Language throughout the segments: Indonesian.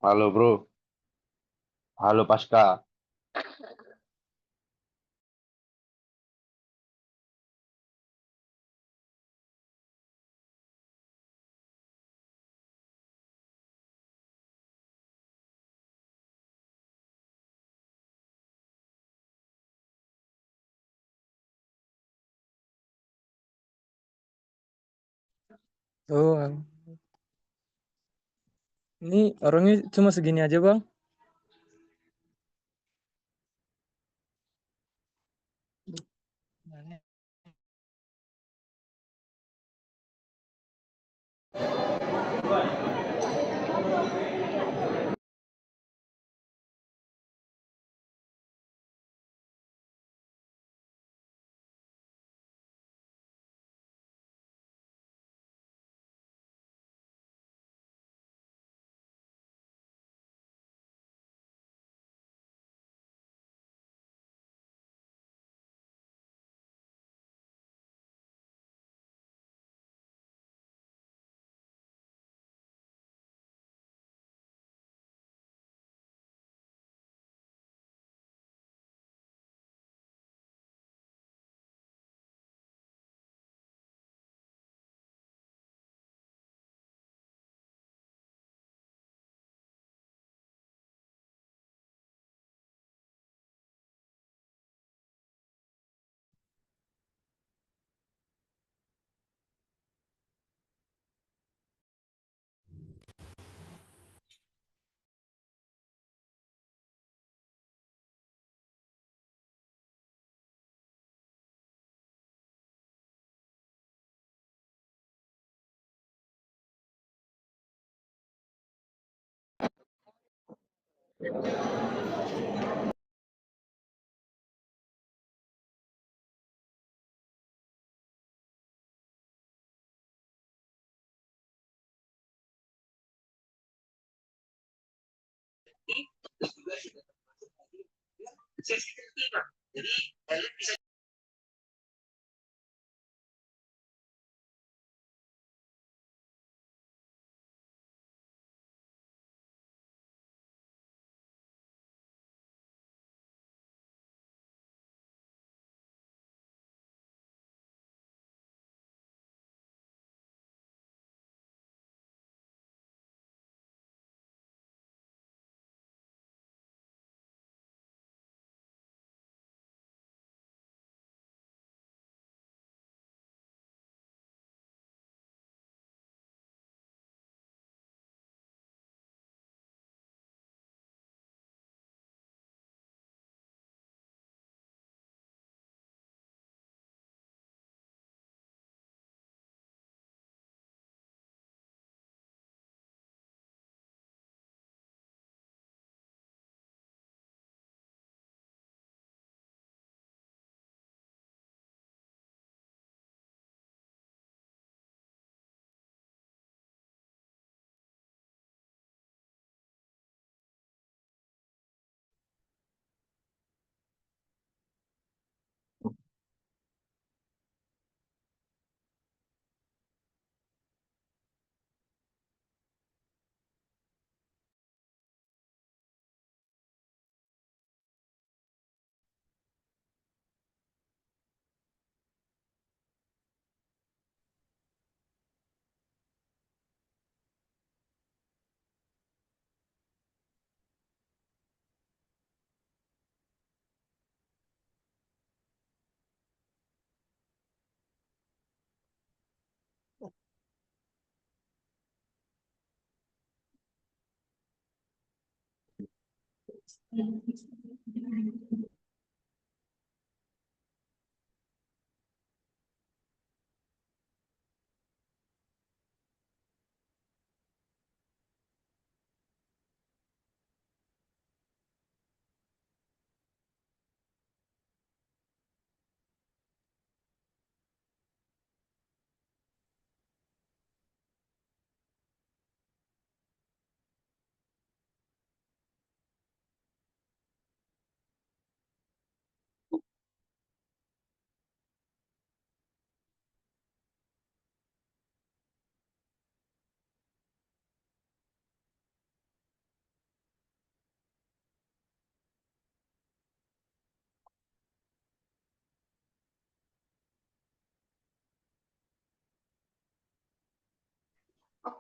Halo bro, halo Pasca. Oh, ini orangnya cuma segini aja, Bang.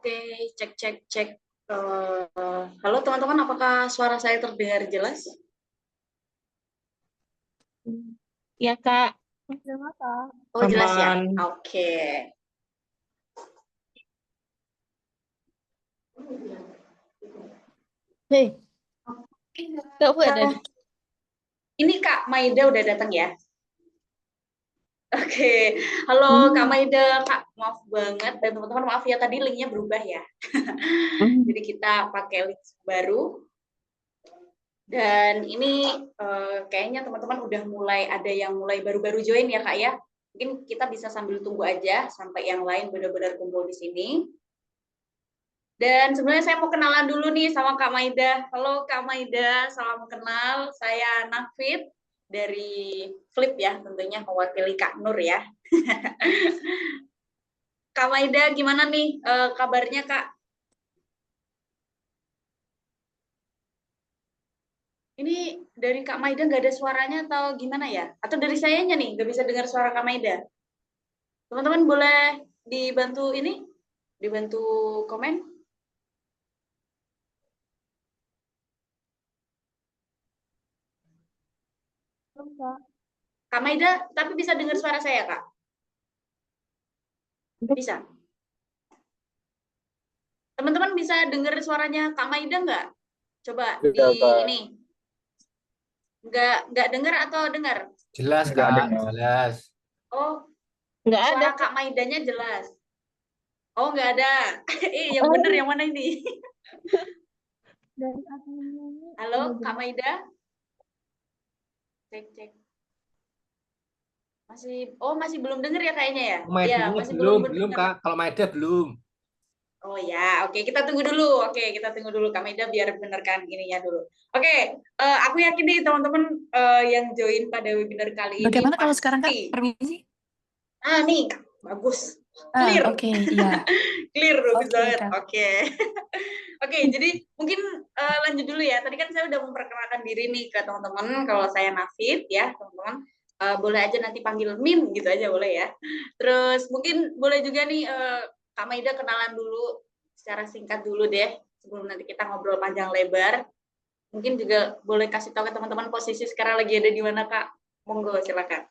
Oke, cek cek cek. Halo teman-teman, apakah suara saya terdengar jelas? Ya, Kak. Oh, jelas ya? Aman. Oke. Hei, Kak Fuad ada. Ini Kak Maida udah datang ya? Oke, halo Kak Maida, Kak maaf banget dan teman-teman maaf ya tadi linknya berubah ya. Jadi kita pakai link baru dan ini kayaknya teman-teman udah mulai ada yang mulai baru-baru join ya Kak ya. Mungkin kita bisa sambil tunggu aja sampai yang lain benar-benar kumpul di sini. Dan sebenarnya saya mau kenalan dulu nih sama Kak Maida. Halo Kak Maida, salam kenal. Saya Nafit dari Flip ya, tentunya mewakili Kak Nur ya. Kak Maida, gimana nih kabarnya Kak? Ini dari Kak Maida nggak ada suaranya atau gimana ya? Atau dari sayanya nih nggak bisa dengar suara Kak Maida? Teman-teman boleh dibantu ini? Dibantu komen? Kak Maida, tapi bisa dengar suara saya Kak? Bisa. Teman-teman bisa dengar suaranya Kak Maida nggak? Coba di ini. Nggak dengar atau dengar? Jelas, Nggak Kak. dengar. Jelas. Oh, Nggak ada, suara Kak. Kak Maidanya jelas. Oh, nggak ada. Yang bener yang mana ini? Halo, Kak Maida? Cek, cek. Masih belum dengar ya kayaknya ya? Iya, Maidanya masih belum, denger. Kak. Kalau Maida belum. Oh ya, oke kita tunggu dulu. Oke, kita tunggu dulu Kak Maida biar benerkan ininya dulu. Oke, aku yakin nih teman-teman yang join pada webinar kali ini Bagaimana kalau pasti. sekarang Kak? Permisi. Nih, bagus. Clear. Oke, iya. Clear, bagus Oke, banget. Kak. Oke. Oke, jadi mungkin lanjut dulu ya. Tadi kan saya udah memperkenalkan diri nih ke teman-teman. Kalau saya Nafit ya, teman-teman. Boleh aja nanti panggil Min gitu aja boleh ya. Terus mungkin boleh juga nih Kak Maida kenalan dulu secara singkat dulu deh sebelum nanti kita ngobrol panjang lebar. Mungkin juga boleh kasih tahu ke teman-teman posisi sekarang lagi ada di mana Kak. Monggo silakan.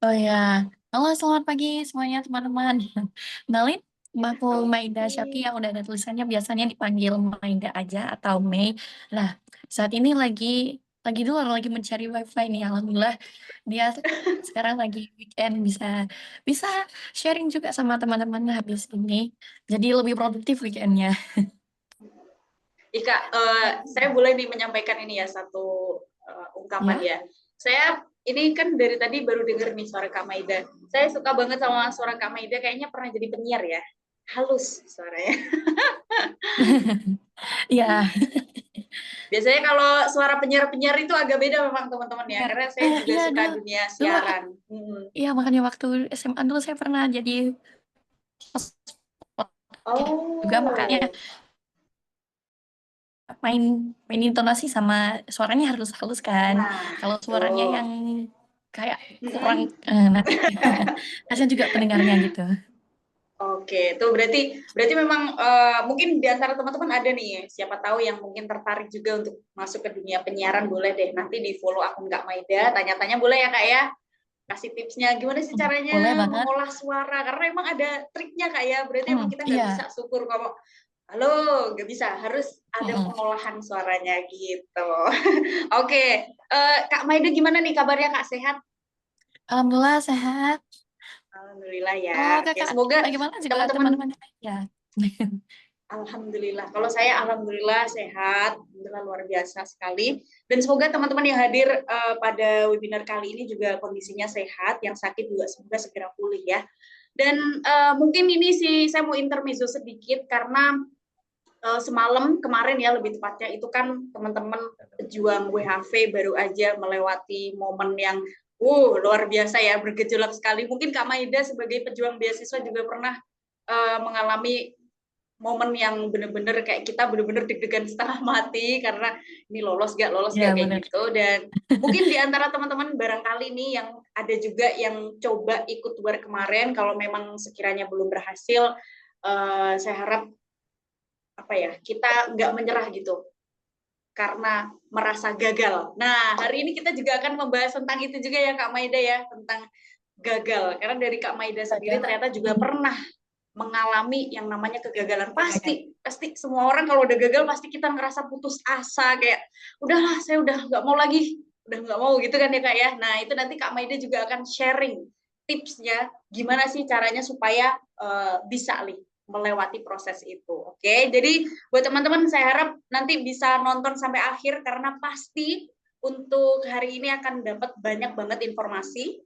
Oh ya, halo selamat pagi semuanya teman-teman. Kenalin, aku Maida Syafie yang udah ada tulisannya biasanya dipanggil Maida aja atau Mei. Nah, saat ini lagi mencari wifi nih, alhamdulillah dia sekarang lagi weekend bisa sharing juga sama teman-teman habis ini. Jadi lebih produktif weekendnya. Ika, saya boleh nih menyampaikan ini ya satu ungkapan ya. Saya ini kan dari tadi baru denger nih suara Kak Maida. Saya suka banget sama suara Kak Maida, kayaknya pernah jadi penyiar ya. Halus suaranya. Iya. Biasanya kalau suara penyiar-penyiar itu agak beda memang teman-teman ya, karena saya juga Iya, suka dulu dunia dulu siaran. iya makanya waktu SMA dulu saya pernah jadi host juga, makanya main intonasi sama suaranya harus halus kan. Kalau suaranya tuh. yang kayak kurang nanti kasihan juga pendengarnya gitu. Oke, tuh berarti memang mungkin di antara teman-teman ada nih, siapa tahu yang mungkin tertarik juga untuk masuk ke dunia penyiaran, boleh deh nanti di follow akun Kak Maida, tanya-tanya boleh ya Kak ya, kasih tipsnya gimana sih Boleh caranya banget. mengolah suara, karena emang ada triknya Kak ya, berarti emang kita nggak Iya. bisa syukur ngomong, halo, nggak bisa, harus ada pengolahan suaranya gitu. Oke, Kak Maida gimana nih kabarnya Kak, sehat? Alhamdulillah sehat. Alhamdulillah ya. Oh, Oke, Kakak semoga bagaimana juga teman-teman ya. Alhamdulillah. Kalau saya alhamdulillah sehat, alhamdulillah luar biasa sekali. Dan semoga teman-teman yang hadir pada webinar kali ini juga kondisinya sehat, yang sakit juga semoga segera pulih ya. Dan mungkin ini sih saya mau intermezzo sedikit karena semalam kemarin ya lebih tepatnya itu kan teman-teman pejuang WHV baru aja melewati momen yang luar biasa ya, bergejolak sekali. Mungkin Kak Maida sebagai pejuang beasiswa juga pernah mengalami momen yang bener-bener kayak kita bener-bener deg-degan setengah mati karena ini lolos gak kayak bener. gitu. Dan mungkin di antara teman-teman barangkali nih yang ada juga yang coba ikut war kemarin, kalau memang sekiranya belum berhasil, saya harap apa ya, kita nggak menyerah gitu karena merasa gagal. Nah, hari ini kita juga akan membahas tentang itu juga ya Kak Maida ya, tentang gagal. Karena dari Kak Maida sendiri ternyata juga pernah mengalami yang namanya kegagalan. Pasti semua orang kalau udah gagal pasti kita ngerasa putus asa, kayak udahlah saya udah nggak mau lagi, udah nggak mau gitu kan ya Kak ya. Nah, itu nanti Kak Maida juga akan sharing tipsnya gimana sih caranya supaya bisa nih melewati proses itu. Oke, jadi buat teman-teman saya harap nanti bisa nonton sampai akhir karena pasti untuk hari ini akan dapat banyak banget informasi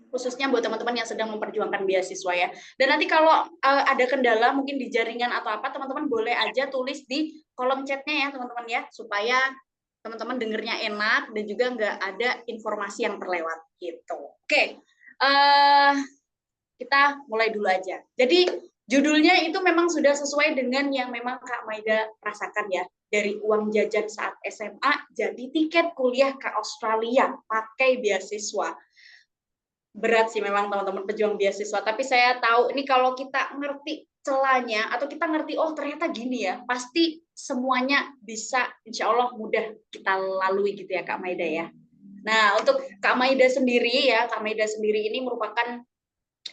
khususnya buat teman-teman yang sedang memperjuangkan beasiswa ya. Dan nanti kalau ada kendala mungkin di jaringan atau apa, teman-teman boleh aja tulis di kolom chatnya ya teman-teman ya, supaya teman-teman dengernya enak dan juga nggak ada informasi yang terlewat gitu. Oke, kita mulai dulu aja. Jadi judulnya itu memang sudah sesuai dengan yang memang Kak Maida rasakan ya. Dari uang jajan saat SMA, jadi tiket kuliah ke Australia, pakai beasiswa. Berat sih memang teman-teman pejuang beasiswa, tapi saya tahu ini kalau kita ngerti celahnya, atau kita ngerti, oh ternyata gini ya, pasti semuanya bisa insya Allah mudah kita lalui gitu ya Kak Maida ya. Nah untuk Kak Maida sendiri ya, Kak Maida sendiri ini merupakan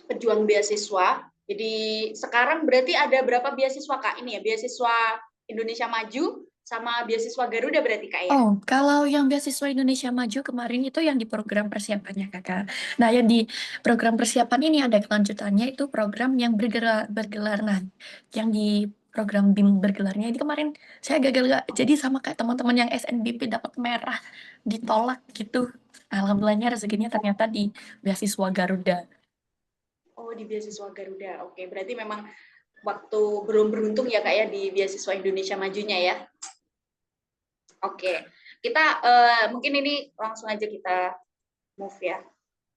pejuang beasiswa. Jadi sekarang berarti ada berapa beasiswa Kak ini ya? Beasiswa Indonesia Maju sama beasiswa Garuda berarti Kak ya? Oh, kalau yang beasiswa Indonesia Maju kemarin itu yang di program persiapannya Kakak. Nah, yang di program persiapan ini ada kelanjutannya itu program yang bergelar. Nah, yang di program BIM bergelarnya ini kemarin saya gagal gak. Jadi sama kayak teman-teman yang SNBP dapat merah, ditolak gitu. Alhamdulillahnya rezekinya ternyata di beasiswa Garuda. Oh, di beasiswa Garuda. Oke, berarti memang waktu belum beruntung ya Kak ya di beasiswa Indonesia Majunya ya. Oke, kita mungkin ini langsung aja kita move ya,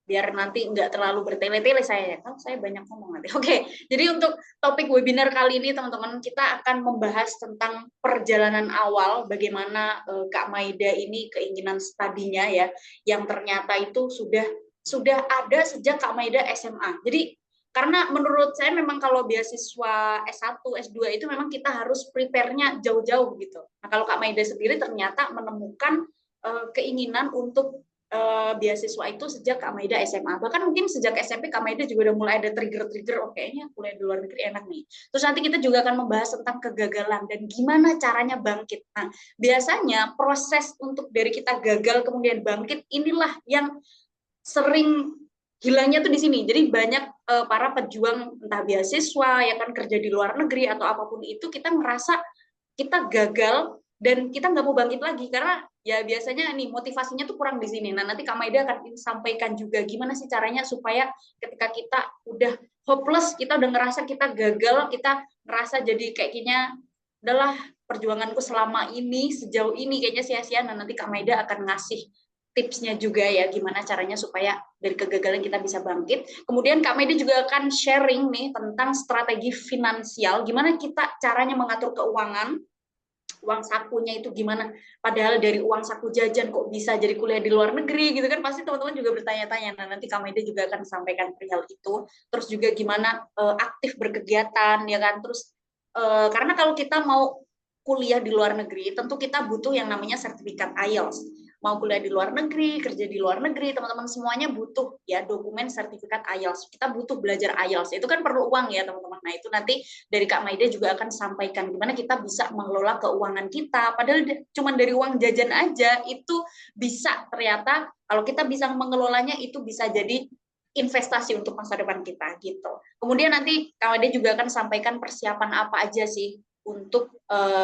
biar nanti nggak terlalu bertele-tele saya ya, kan saya banyak ngomong nanti. Oke, jadi untuk topik webinar kali ini teman-teman, kita akan membahas tentang perjalanan awal bagaimana Kak Maida ini keinginan studinya ya, yang ternyata itu sudah ada sejak Kak Maida SMA. Jadi karena menurut saya memang kalau beasiswa S1, S2 itu memang kita harus prepare-nya jauh-jauh gitu. Nah, kalau Kak Maida sendiri ternyata menemukan keinginan untuk beasiswa itu sejak Kak Maida SMA. Bahkan mungkin sejak SMP Kak Maida juga udah mulai ada trigger-trigger, oh kayaknya kuliah di luar negeri enak nih. Terus nanti kita juga akan membahas tentang kegagalan dan gimana caranya bangkit. Nah, biasanya proses untuk dari kita gagal kemudian bangkit inilah yang sering hilangnya tuh di sini. Jadi banyak para pejuang entah beasiswa ya kan, kerja di luar negeri atau apapun itu, kita ngerasa kita gagal dan kita nggak mau bangkit lagi karena ya biasanya nih motivasinya tuh kurang di sini. Nah nanti Kak Maida akan sampaikan juga gimana sih caranya supaya ketika kita udah hopeless, kita udah ngerasa kita gagal, kita ngerasa jadi kayaknya adalah perjuanganku selama ini sejauh ini kayaknya sia-sia. Nah nanti Kak Maida akan ngasih tipsnya juga ya gimana caranya supaya dari kegagalan kita bisa bangkit. Kemudian Kak Maida juga akan sharing nih tentang strategi finansial, gimana kita caranya mengatur keuangan, uang sakunya itu gimana, padahal dari uang saku jajan kok bisa jadi kuliah di luar negeri gitu kan, pasti teman-teman juga bertanya-tanya. Nah nanti Kak Maida juga akan sampaikan perihal itu, terus juga gimana aktif berkegiatan ya kan, terus karena kalau kita mau kuliah di luar negeri tentu kita butuh yang namanya sertifikat IELTS. Mau kuliah di luar negeri, kerja di luar negeri, teman-teman semuanya butuh ya dokumen sertifikat IELTS. Kita butuh belajar IELTS. Itu kan perlu uang ya, teman-teman. Nah, itu nanti dari Kak Maida juga akan sampaikan gimana kita bisa mengelola keuangan kita. Padahal cuma dari uang jajan aja itu bisa, ternyata kalau kita bisa mengelolanya itu bisa jadi investasi untuk masa depan kita gitu. Kemudian nanti Kak Maida juga akan sampaikan persiapan apa aja sih untuk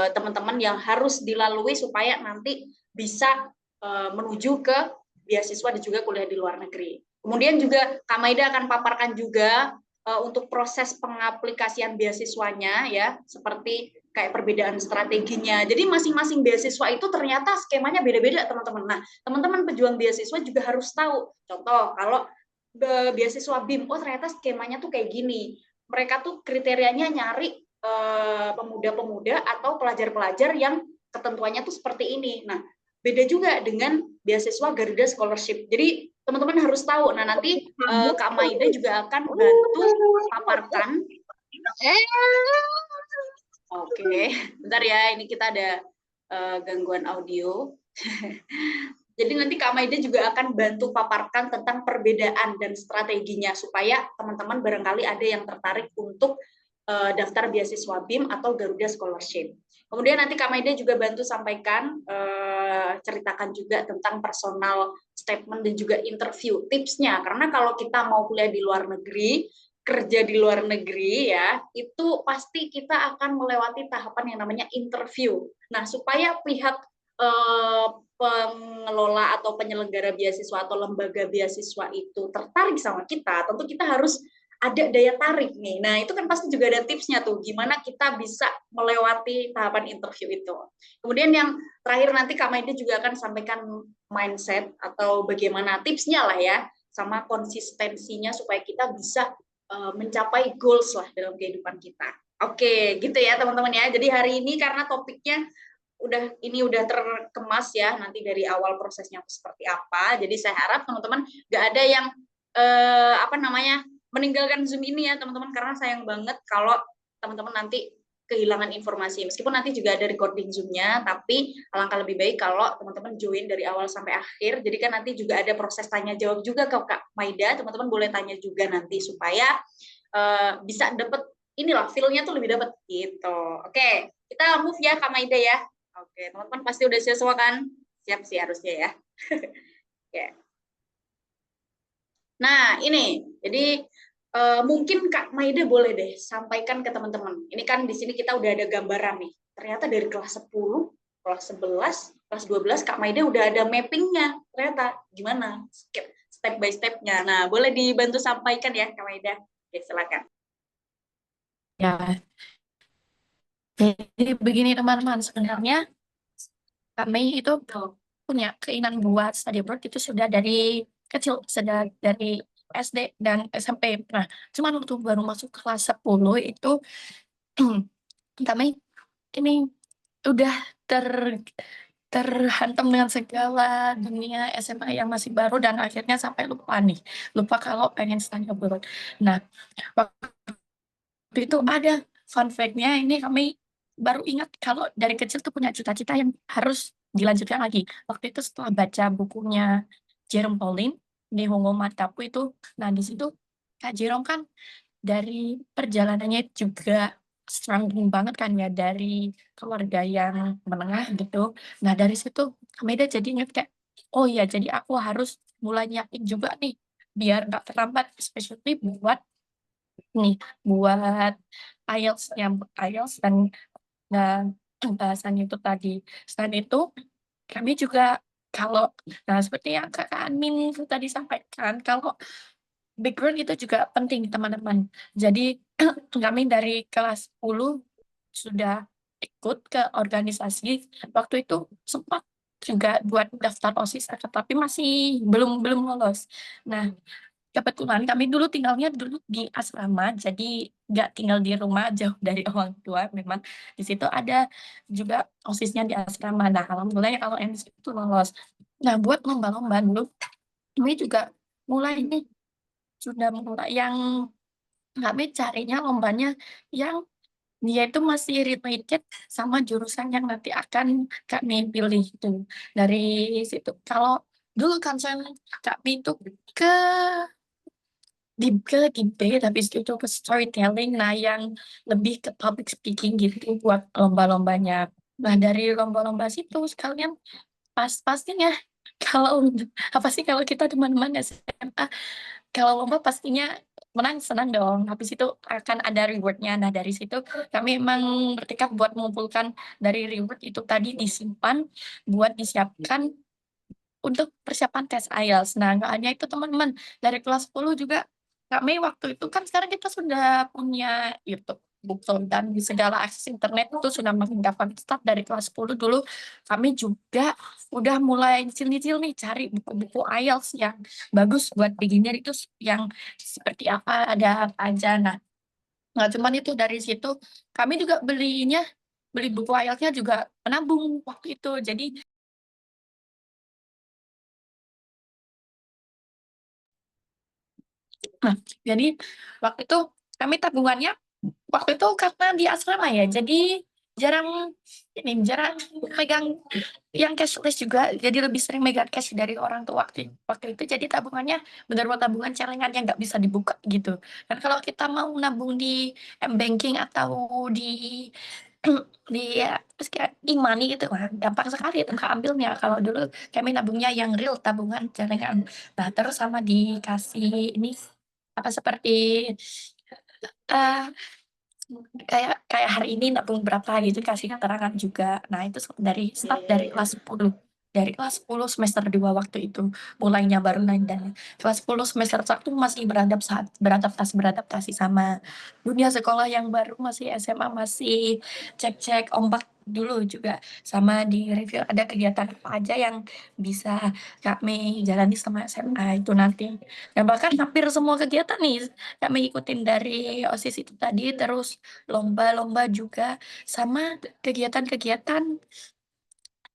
teman-teman yang harus dilalui supaya nanti bisa menuju ke beasiswa dan juga kuliah di luar negeri. Kemudian juga Kak Maida akan paparkan juga untuk proses pengaplikasian beasiswanya ya, seperti kayak perbedaan strateginya. Jadi masing-masing beasiswa itu ternyata skemanya beda-beda teman-teman. Nah, teman-teman pejuang beasiswa juga harus tahu. Contoh, kalau beasiswa BIM, oh ternyata skemanya tuh kayak gini. Mereka tuh kriterianya nyari pemuda-pemuda atau pelajar-pelajar yang ketentuannya tuh seperti ini. Nah, beda juga dengan beasiswa Garuda Scholarship. Jadi teman-teman harus tahu. Nah nanti Kak Maida juga akan bantu paparkan Oke, bentar ya, ini kita ada gangguan audio. Jadi nanti Kak Maida juga akan bantu paparkan tentang perbedaan dan strateginya supaya teman-teman barangkali ada yang tertarik untuk daftar beasiswa BIM atau Garuda Scholarship. Kemudian nanti Kak Maida juga bantu sampaikan, ceritakan juga tentang personal statement dan juga interview tipsnya. Karena kalau kita mau kuliah di luar negeri, kerja di luar negeri ya, itu pasti kita akan melewati tahapan yang namanya interview. Nah, supaya pihak pengelola atau penyelenggara beasiswa atau lembaga beasiswa itu tertarik sama kita, tentu kita harus ada daya tarik nih. Nah, itu kan pasti juga ada tipsnya tuh, gimana kita bisa melewati tahapan interview itu. Kemudian yang terakhir nanti Kak Maida juga akan sampaikan mindset atau bagaimana tipsnya lah ya, sama konsistensinya supaya kita bisa mencapai goals lah dalam kehidupan kita. Oke, gitu ya teman-teman ya. Jadi hari ini karena topiknya udah terkemas ya nanti dari awal prosesnya seperti apa. Jadi saya harap teman-teman nggak ada yang meninggalkan Zoom ini ya teman-teman, karena sayang banget kalau teman-teman nanti kehilangan informasi. Meskipun nanti juga ada recording Zoom-nya, tapi alangkah lebih baik kalau teman-teman join dari awal sampai akhir. Jadi kan nanti juga ada proses tanya jawab juga ke Kak Maida, teman-teman boleh tanya juga nanti supaya bisa dapet inilah feel-nya tuh lebih dapet gitu. Oke, kita move ya Kak Maida ya. Oke, teman-teman pasti udah siap semua kan? Siap sih harusnya ya. Oke. Nah, ini. Jadi mungkin Kak Maida boleh deh sampaikan ke teman-teman. Ini kan di sini kita udah ada gambaran nih. Ternyata dari kelas 10, kelas 11, kelas 12 Kak Maida udah ada mappingnya. Ternyata gimana? Step by step-nya. Nah, boleh dibantu sampaikan ya Kak Maida. Oke, silakan. Ya, jadi begini teman-teman, sebenarnya kami itu punya keinginan buat study abroad itu sudah dari kecil, sudah dari SD dan SMP. Nah, cuman waktu baru masuk kelas 10 itu kami ini udah terhantam dengan segala dunia SMA yang masih baru dan akhirnya sampai lupa kalau pengen study abroad. Nah, waktu itu ada fun fact-nya, ini kami baru ingat kalau dari kecil tuh punya cita-cita yang harus dilanjutkan lagi. Waktu itu setelah baca bukunya Jerome Pauline di Hongo Matapu itu, nah di situ Kak Jerome kan dari perjalanannya juga struggling banget kan ya, dari keluarga yang menengah gitu. Nah dari situ kami udah jadi inget kayak, oh ya jadi aku harus mulai nyiapin juga nih biar nggak terlambat, especially nih buat IELTS dan bahasan itu tadi. Selain itu kami juga kalau seperti yang Kakak Amin tadi sampaikan, kalau background itu juga penting teman-teman. Jadi kami dari kelas 10 sudah ikut ke organisasi. Waktu itu sempat juga buat daftar OSIS, tapi masih belum belum lolos. Nah, kebetulan kami tinggalnya dulu di asrama, jadi nggak tinggal di rumah jauh dari orang tua. Memang di situ ada juga OSISnya di asrama. Nah, alhamdulillah kalau MC itu lolos. Nah, buat lomba-lomba dulu, kami juga mulai nih, sudah mulai yang kami carinya lombanya yang dia itu masih related sama jurusan yang nanti akan kami pilih itu. Dari situ, kalau dulu kan saya kami itu ke di B, habis itu ke storytelling, nah yang lebih ke public speaking gitu buat lomba-lombanya. Nah dari lomba-lomba situ sekalian pastinya kalau apa sih kalau kita teman-teman SMA, kalau lomba pastinya menang senang dong. Habis itu akan ada rewardnya. Nah dari situ kami emang bertekad buat mengumpulkan dari reward itu tadi disimpan buat disiapkan untuk persiapan tes IELTS. Nah, nggak hanya itu teman-teman, dari kelas 10 juga kami waktu itu kan sekarang kita sudah punya YouTube, buku dan di segala akses internet itu sudah makin gampang. Start dari kelas 10 dulu kami juga udah mulai nyicil-nyicil nih cari buku-buku IELTS yang bagus buat beginner itu yang seperti apa, ada apa aja. Nah, nggak cuman itu, dari situ kami juga beli buku IELTS-nya juga menabung waktu itu. Jadi waktu itu kami tabungannya waktu itu karena di asrama ya, jadi jarang jarang megang yang cashless juga, jadi lebih sering megang cash dari orang tua waktu itu, jadi tabungannya benar-benar tabungan celengan yang nggak bisa dibuka gitu. Dan kalau kita mau nabung di m-banking atau di di ya, terus kayak e-money gitu, wah gampang sekali itu keambilnya. Kalau dulu kami nabungnya yang real tabungan celengan. Nah terus sama dikasih ini apa seperti eh kayak kayak hari ini nabung berapa gitu kasih keterangan juga. Nah itu start dari kelas 10. Dari kelas 10 semester 2 waktu itu mulainya baru naik, dan kelas 10 semester 1 masih beradaptasi sama dunia sekolah yang baru, masih SMA, masih cek-cek ombak dulu juga, sama di review ada kegiatan apa aja yang bisa kami jalani sama SMA itu nanti. Dan bahkan hampir semua kegiatan nih kami ikutin dari OSIS itu tadi, terus lomba-lomba juga, sama kegiatan-kegiatan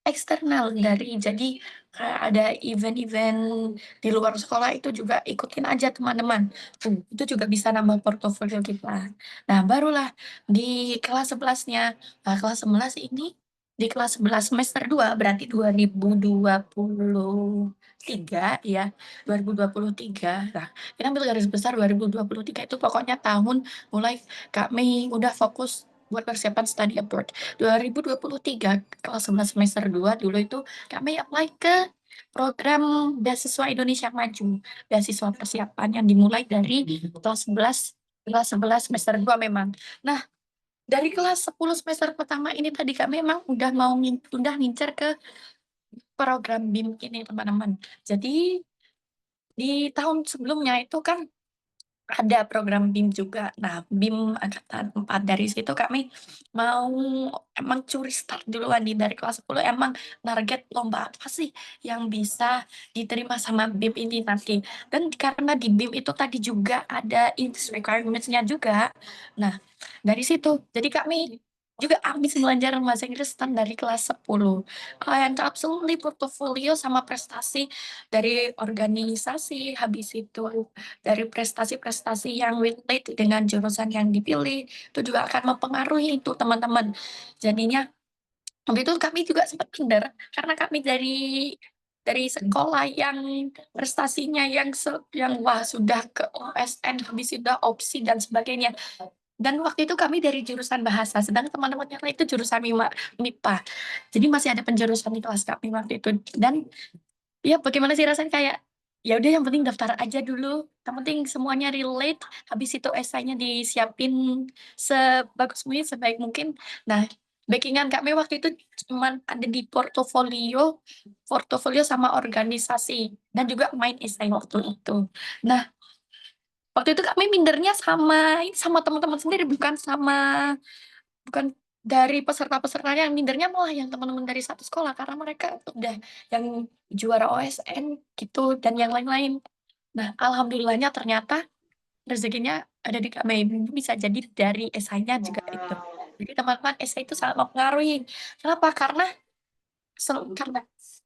eksternal dari, jadi kayak ada event-event di luar sekolah itu juga ikutin aja teman-teman. Itu juga bisa nambah portofolio kita. Nah, barulah di kelas 11-nya. Nah, kelas 11 ini di kelas 11 semester 2 berarti 2023 ya. 2023. Nah, kita ambil garis besar 2023 itu pokoknya tahun mulai kami udah fokus buat persiapan study abroad. 2023 kelas 11 semester 2 dulu itu kami apply ke program beasiswa Indonesia Maju, beasiswa persiapan yang dimulai dari kelas 11 semester 2 memang. Nah, dari kelas 10 semester pertama ini tadi kami memang udah ngincer ke program BIM ini teman-teman. Jadi di tahun sebelumnya itu kan ada program BIM juga. Nah, BIM angkatan 4 dari situ kami mau emang curi start duluan nih dari kelas 10, emang target lomba apa sih yang bisa diterima sama BIM ini nanti. Dan karena di BIM itu tadi juga ada English requirements-nya juga. Nah, dari situ jadi kami juga habis belajar bahasa Inggris dari kelas 10. And absolutely portfolio sama prestasi dari organisasi, habis itu dari prestasi-prestasi yang relate dengan jurusan yang dipilih, itu juga akan mempengaruhi itu teman-teman. Jadinya waktu itu kami juga sempat minder karena kami dari sekolah yang prestasinya yang wah sudah ke OSN, habis sudah opsi dan sebagainya. Dan waktu itu kami dari jurusan bahasa, sedang teman-teman yang lain itu jurusan MIPA. Jadi masih ada penjurusan di kelas kami waktu itu. Dan ya bagaimana sih rasanya kayak ya udah yang penting daftar aja dulu, yang penting semuanya relate, habis itu esainya disiapin sebagus mungkin, sebaik mungkin. Nah, backingan kami waktu itu cuman ada di portofolio sama organisasi dan juga main esai waktu itu. Nah, waktu itu kami mindernya sama teman-teman sendiri, bukan dari peserta-pesertanya. Yang mindernya malah yang teman-teman dari satu sekolah karena mereka udah yang juara OSN gitu dan yang lain-lain. Nah, alhamdulillahnya ternyata rezekinya ada di kami, bisa jadi dari esainya juga itu. Jadi teman-teman esai itu sangat mempengaruhi. Kenapa? Karena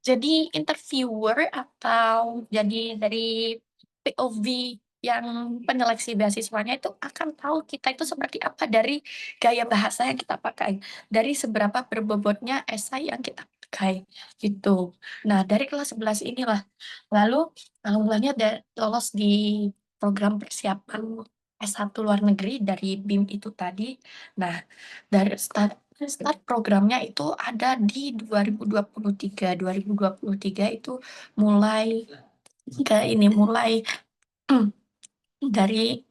jadi interviewer atau jadi dari POV yang penyeleksi beasiswanya itu akan tahu kita itu seperti apa dari gaya bahasa yang kita pakai, dari seberapa berbobotnya esai yang kita pakai gitu. Nah, dari kelas 11 inilah lalu alhamdulillahnya lolos di program persiapan S1 luar negeri dari BIM itu tadi. Nah, dari start programnya itu ada di 2023. 2023 itu mulai mulai dari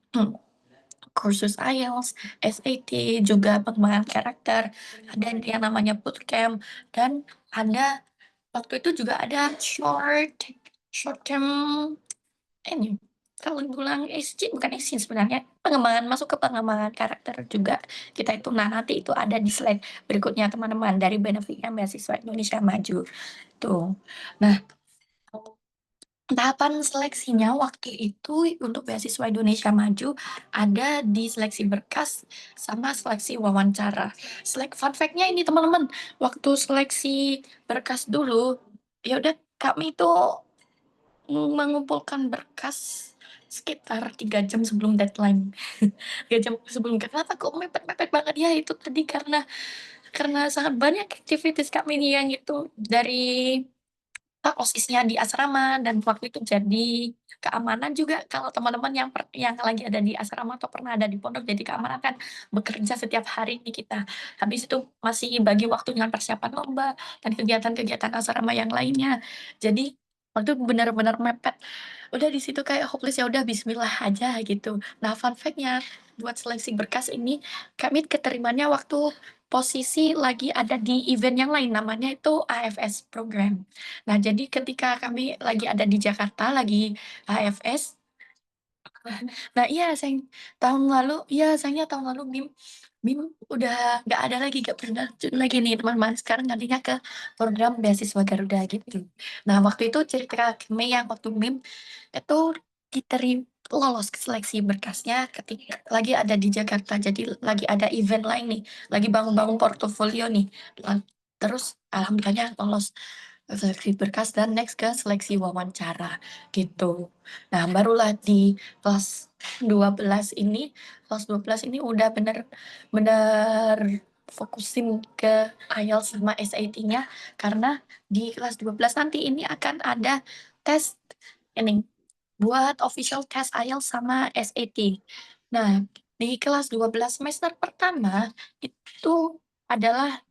kursus IELTS, SAT, juga pengembangan karakter, ada yang namanya bootcamp, dan ada waktu itu juga ada short term ini kalau bilang bukan exchange sebenarnya, masuk ke pengembangan karakter juga kita itu. Nah, nanti itu ada di slide berikutnya teman-teman dari benefitnya beasiswa Indonesia Maju tuh. Nah, tahapan seleksinya waktu itu untuk beasiswa Indonesia Maju ada di seleksi berkas sama seleksi wawancara. Fun fact-nya ini teman-teman, waktu seleksi berkas dulu, ya udah kami itu mengumpulkan berkas sekitar 3 jam sebelum deadline. 3 jam sebelum, kenapa kok mepet-mepet banget ya itu tadi karena sangat banyak aktivitas kami nih yang itu dari OSISnya di asrama dan waktu itu jadi keamanan juga kalau teman-teman yang lagi ada di asrama atau pernah ada di pondok jadi keamanan kan bekerja setiap hari nih kita. Habis itu masih bagi waktu dengan persiapan lomba dan kegiatan-kegiatan asrama yang lainnya. Jadi waktu itu benar-benar mepet. Udah di situ kayak hopeless, ya udah bismillah aja gitu. Nah, fun fact-nya buat seleksi berkas ini kami keterimanya waktu posisi lagi ada di event yang lain namanya itu AFS program. Nah, jadi ketika kami lagi ada di Jakarta, lagi HFS, nah iya sayangnya tahun lalu BIM udah nggak ada lagi, nggak berlanjut lagi nih teman-teman. Sekarang gantinya ke program beasiswa Garuda gitu. Nah, waktu itu cerita kami yang waktu BIM itu lolos ke seleksi berkasnya ketika lagi ada di Jakarta. Jadi lagi ada event lain nih, lagi bangun-bangun portofolio nih. Terus alhamdulillahnya lolos seleksi berkas dan next ke seleksi wawancara gitu. Nah, barulah di kelas 12 ini, udah bener fokusin ke IELTS sama SAT-nya karena di kelas 12 nanti ini akan ada tes ini buat official test IELTS sama SAT. Nah, di kelas 12 semester pertama itu adalah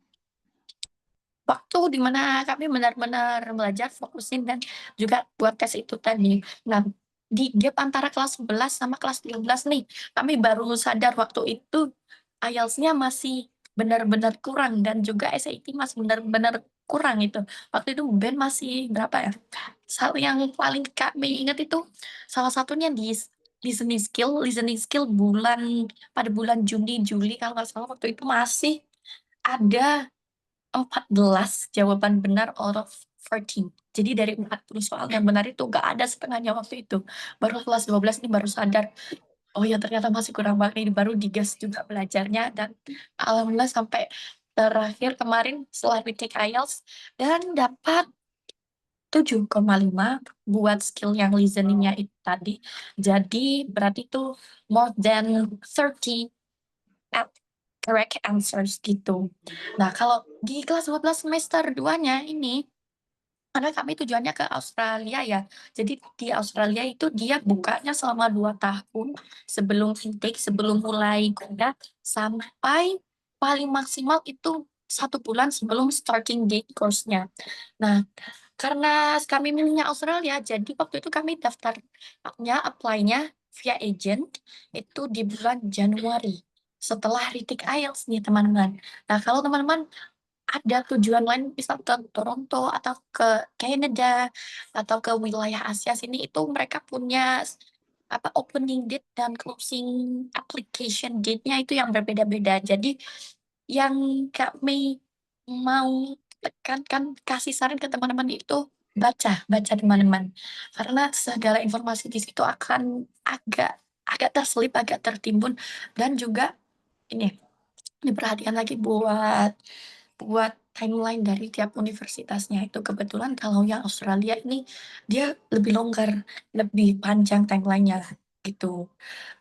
waktu di mana kami benar-benar belajar, fokusin, dan juga buat tes itu tadi. Nah, di gap antara kelas 11 sama kelas 12 nih, kami baru sadar waktu itu IELTS-nya masih benar-benar kurang dan juga SAT masih benar-benar kurang itu. Waktu itu band masih berapa ya? Yang paling kami ingat itu salah satunya di listening skill pada bulan Juni Juli kalau nggak salah waktu itu masih ada 14 jawaban benar out of 14. Jadi dari 40 soal yang benar itu nggak ada setengahnya waktu itu. Baru kelas 12 ini baru sadar, oh ya ternyata masih kurang banget ini, baru digas juga belajarnya dan alhamdulillah sampai terakhir kemarin setelah retake IELTS dan dapat 7,5 buat skill yang listeningnya itu tadi. Jadi berarti itu more than 30 at correct answers gitu. Nah, kalau di kelas 12 semester 2-nya ini, karena kami tujuannya ke Australia ya. Jadi di Australia itu dia bukanya selama 2 tahun sebelum intake, sebelum mulai kuliah, sampai paling maksimal itu 1 bulan sebelum starting date course-nya. Nah, karena kami milihnya Australia, jadi waktu itu kami apply-nya via agent itu di bulan Januari setelah retake IELTS nih teman-teman. Nah, kalau teman-teman ada tujuan lain bisa ke Toronto atau ke Canada atau ke wilayah Asia sini itu mereka punya opening date dan closing application date-nya itu yang berbeda-beda. Jadi yang kami mau tekankan, kasih saran ke teman-teman itu baca teman-teman. Karena segala informasi di situ akan agak agak terselip, agak tertimbun dan juga ini diperhatikan lagi buat timeline dari tiap universitasnya itu. Kebetulan kalau yang Australia ini dia lebih longgar, lebih panjang timelinenya gitu.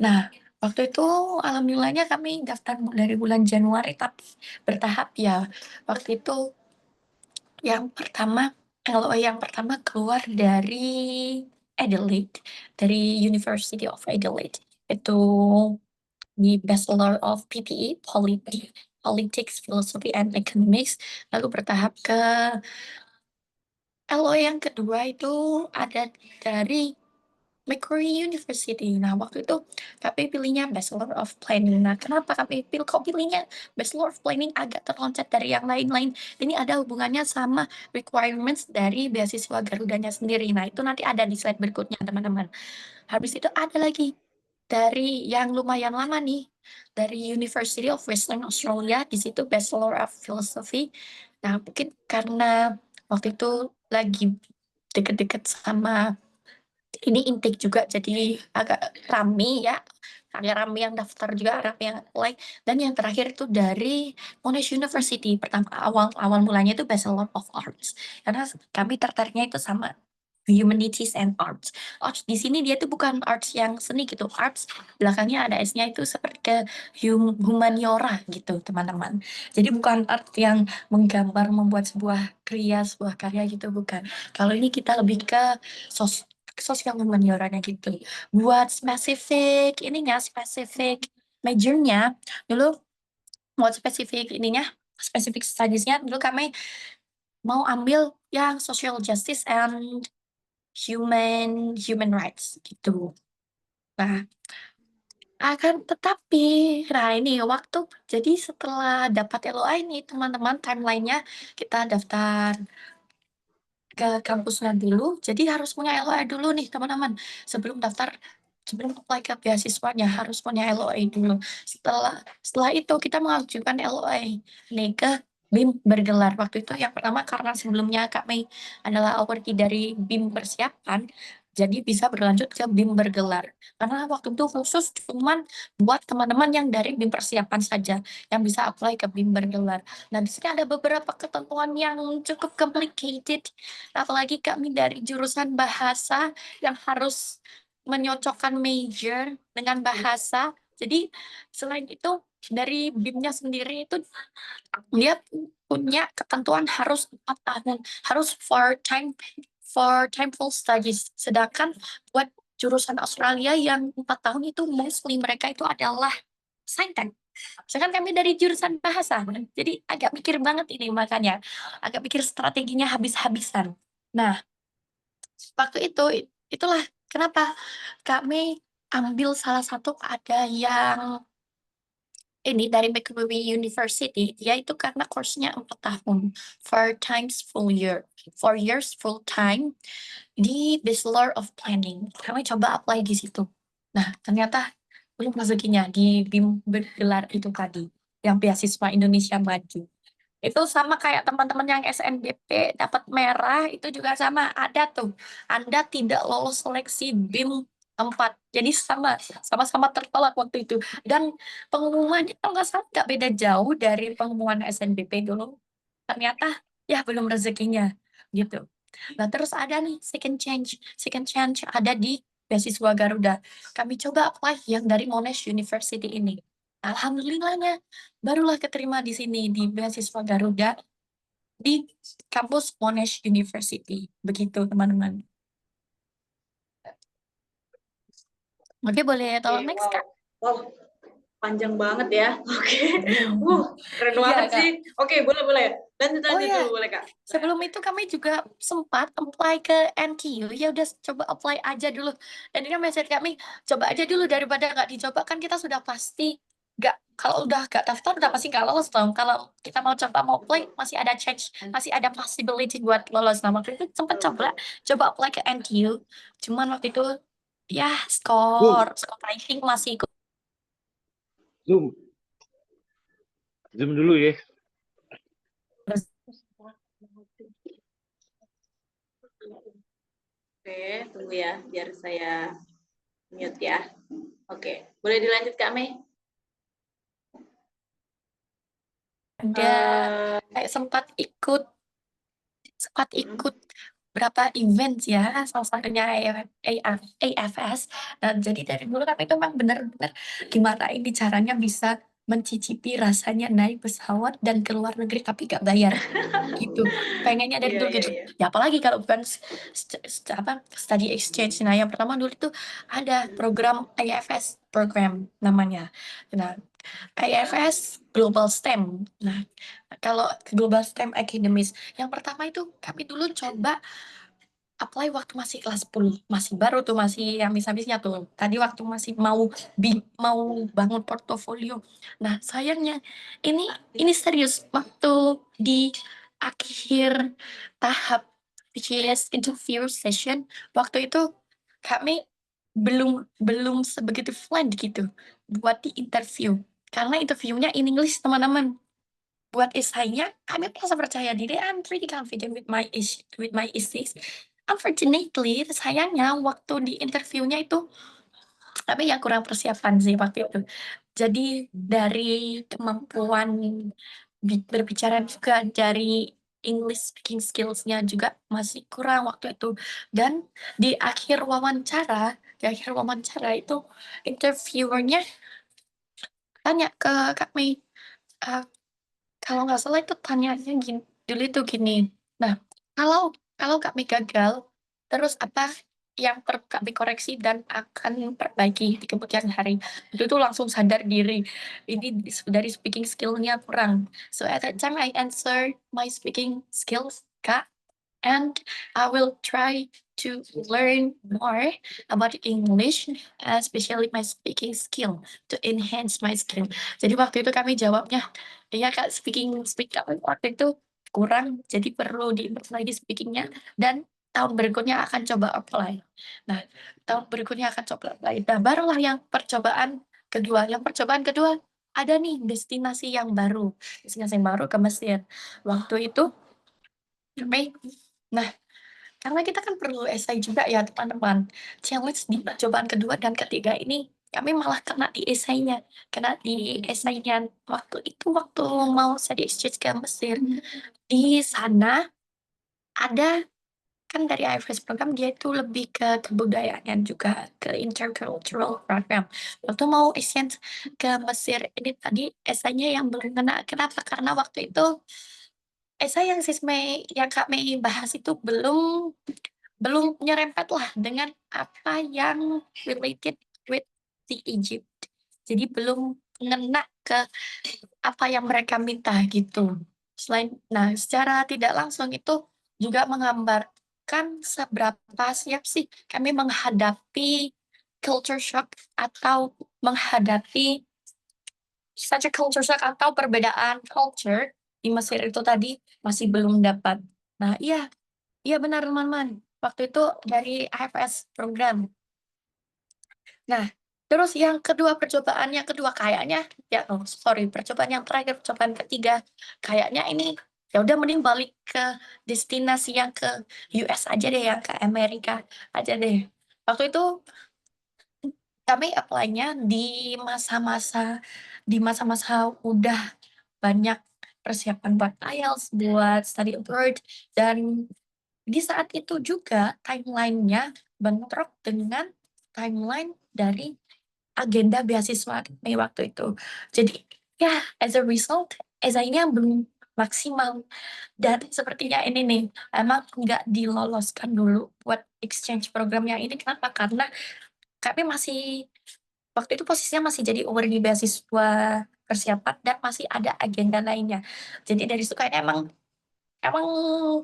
Nah, waktu itu alhamdulillahnya kami daftar dari bulan Januari tapi bertahap ya. Waktu itu yang pertama LOA yang pertama keluar dari Adelaide, dari University of Adelaide. Itu di Bachelor of PPE, Politics, Philosophy, and Economics. Lalu bertahap ke LOA yang kedua itu ada dari Macquarie University. Nah, waktu itu kami pilihnya Bachelor of Planning. Nah, kenapa kok pilihnya Bachelor of Planning agak terloncat dari yang lain-lain? Ini ada hubungannya sama requirements dari beasiswa Garudanya sendiri. Nah, itu nanti ada di slide berikutnya, teman-teman. Habis itu ada lagi dari yang lumayan lama nih, dari University of Western Australia, di situ Bachelor of Philosophy. Nah, mungkin karena waktu itu lagi deket-deket sama ini intake juga jadi agak rame ya, agak rame yang daftar juga, rame yang apply. Dan yang terakhir itu dari Monash University, pertama awal mulanya itu Bachelor of Arts karena kami tertariknya itu sama Humanities and Arts. Arts di sini dia tuh bukan arts yang seni gitu. Arts belakangnya ada S-nya itu seperti ke humaniora gitu, teman-teman. Jadi bukan art yang menggambar, membuat sebuah sebuah karya gitu, bukan. Kalau ini kita lebih ke sosial humanioranya gitu. Buat spesifik majornya dulu, buat spesifik studiesnya dulu kami mau ambil yang social justice and human rights gitu. Nah, tetapi, nah ini waktu, jadi setelah dapat LOI nih teman-teman, timelinenya kita daftar ke kampusnya dulu, jadi harus punya LOI dulu nih teman-teman. Sebelum apply ke beasiswanya harus punya LOI dulu. Setelah itu kita mengajukan LOI nih ke BIM bergelar. Waktu itu yang pertama karena sebelumnya kami adalah awardee dari BIM persiapan, jadi bisa berlanjut ke BIM bergelar. Karena waktu itu khusus cuman buat teman-teman yang dari BIM persiapan saja yang bisa apply ke BIM bergelar. Nah, di sini ada beberapa ketentuan yang cukup complicated, apalagi kami dari jurusan bahasa yang harus menyocokkan major dengan bahasa. Jadi selain itu dari BIM-nya sendiri itu dia punya ketentuan harus 4 tahun, harus for time full studies. Sedangkan buat jurusan Australia yang 4 tahun itu mostly mereka itu adalah saintek. Sedangkan kami dari jurusan bahasa, jadi agak mikir banget ini, makanya agak pikir strateginya habis-habisan. Nah, waktu itulah kenapa kami ambil salah satu, ada yang ini dari Macquarie University, dia itu karena course-nya 4 tahun, 4 years full time di Bachelor of Planning. Kami coba apply di situ. Nah, ternyata belum rezekinya di BIM bergelar itu tadi, yang beasiswa Indonesia Maju. Itu sama kayak teman-teman yang SNBP dapat merah, itu juga sama, ada tuh. Anda tidak lolos seleksi BIM 4. Jadi sama-sama tertolak waktu itu. Dan pengumumannya kalau nggak salah nggak beda jauh dari pengumuman SNBP dulu. Ternyata ya belum rezekinya gitu. Nah, terus ada nih second chance ada di beasiswa Garuda. Kami coba apply yang dari Monash University ini. Alhamdulillahnya barulah keterima di sini di beasiswa Garuda di kampus Monash University. Begitu, teman-teman. Oke, boleh tolong Oke, next, wow. Kak? Wow, panjang banget ya. Oke. Keren Iya, banget Kak. sih. Oke, boleh. Lanjut iya. dulu, boleh, Kak. Sebelum itu kami juga sempat apply ke NTU, ya udah coba apply aja dulu. Dan ini message kami, coba aja dulu daripada nggak dicoba, kan kita sudah pasti kalau udah nggak daftar udah pasti nggak lolos dong. Kalau kita mau apply masih ada chance, masih ada possibility buat lolos. Nah, waktu itu sempat coba apply ke NTU, cuman waktu itu ya skor writing masih ikut. Zoom dulu ya. Oke, tunggu ya, biar saya mute ya. Oke, boleh dilanjut, Kak Mei? Ada kayak sempat ikut berapa event ya, salah satunya AFS. Dan jadi dari dulu kan itu memang benar-benar gimana ini caranya bisa mencicipi rasanya naik pesawat dan ke luar negeri tapi gak bayar gitu. Pengennya dari dulu gitu. Ya apalagi kalau bukan study exchange. Nah, yang pertama dulu itu ada program AFS program namanya. Nah, AFS Global STEM. Nah, kalau Global STEM Academies, yang pertama itu kami dulu coba apply waktu masih kelas 10, masih baru tuh, masih habis-habisnya tuh. Tadi waktu masih mau bangun portofolio. Nah, sayangnya ini serius waktu di akhir tahap which is interview session, waktu itu kami belum sebegitu fluent gitu buat di interview. Karena interviewnya in English, teman-teman. Buat esainya, kami merasa percaya diri. I'm pretty confident with my essays. Unfortunately, sayangnya waktu di interviewnya itu kami yang kurang persiapan sih waktu itu. Jadi dari kemampuan berbicara juga dari English speaking skills-nya juga masih kurang waktu itu. Dan di akhir wawancara itu interviewernya tanya ke Kak Mei, eh, kalau nggak salah itu tanyanya gini, dulu itu gini. Nah, kalau kalau Kak Mei gagal, terus apa yang perlu Kak Mei koreksi dan akan perbaiki di kemudian hari? Itu tuh langsung sadar diri. Ini dari speaking skill-nya kurang. So at that time I answer my speaking skills, Kak, and I will try to learn more about English, especially my speaking skill to enhance my skill. Jadi waktu itu kami jawabnya, iya Kak, speak kami waktu itu kurang, jadi perlu diimprove lagi speakingnya, dan tahun berikutnya akan coba apply. Nah, tahun berikutnya akan coba apply. Nah, barulah yang percobaan kedua. Yang percobaan kedua, ada nih destinasi yang baru ke Mesir. Waktu itu kami, nah, karena kita kan perlu esai juga ya teman-teman. Challenge di percobaan kedua dan ketiga ini kami malah kena di esainya. Waktu itu waktu mau study exchange ke Mesir. Di sana ada kan dari IFS program dia itu lebih ke kebudayaan juga ke intercultural program. Waktu mau exchange ke Mesir ini tadi esainya yang belum kena. Kenapa? Karena waktu itu esai yang yang Kak Mei bahas itu belum nyerempet lah dengan apa yang related with the Egypt. Jadi belum ngena ke apa yang mereka minta gitu. Nah, secara tidak langsung itu juga menggambarkan seberapa siap sih kami menghadapi culture shock atau menghadapi such a culture shock atau perbedaan culture di Mesir itu tadi masih belum dapat. Nah, iya benar teman-teman. Waktu itu dari IFS program. Nah, terus yang kedua kayaknya percobaan yang terakhir, percobaan ketiga, kayaknya ini ya udah mending balik ke destinasi yang ke US aja deh, yang ke Amerika aja deh. Waktu itu kami apply-nya di masa-masa udah banyak persiapan buat IELTS, buat study abroad, dan di saat itu juga timeline-nya bentrok dengan timeline dari agenda beasiswa Mei waktu itu. Jadi ya, as a result, esainya belum maksimal. Dan sepertinya ini nih, emang nggak diloloskan dulu buat exchange programnya ini. Kenapa? Karena kami waktu itu posisinya masih jadi awardee beasiswa persiapan dan masih ada agenda lainnya. Jadi dari situ kayak emang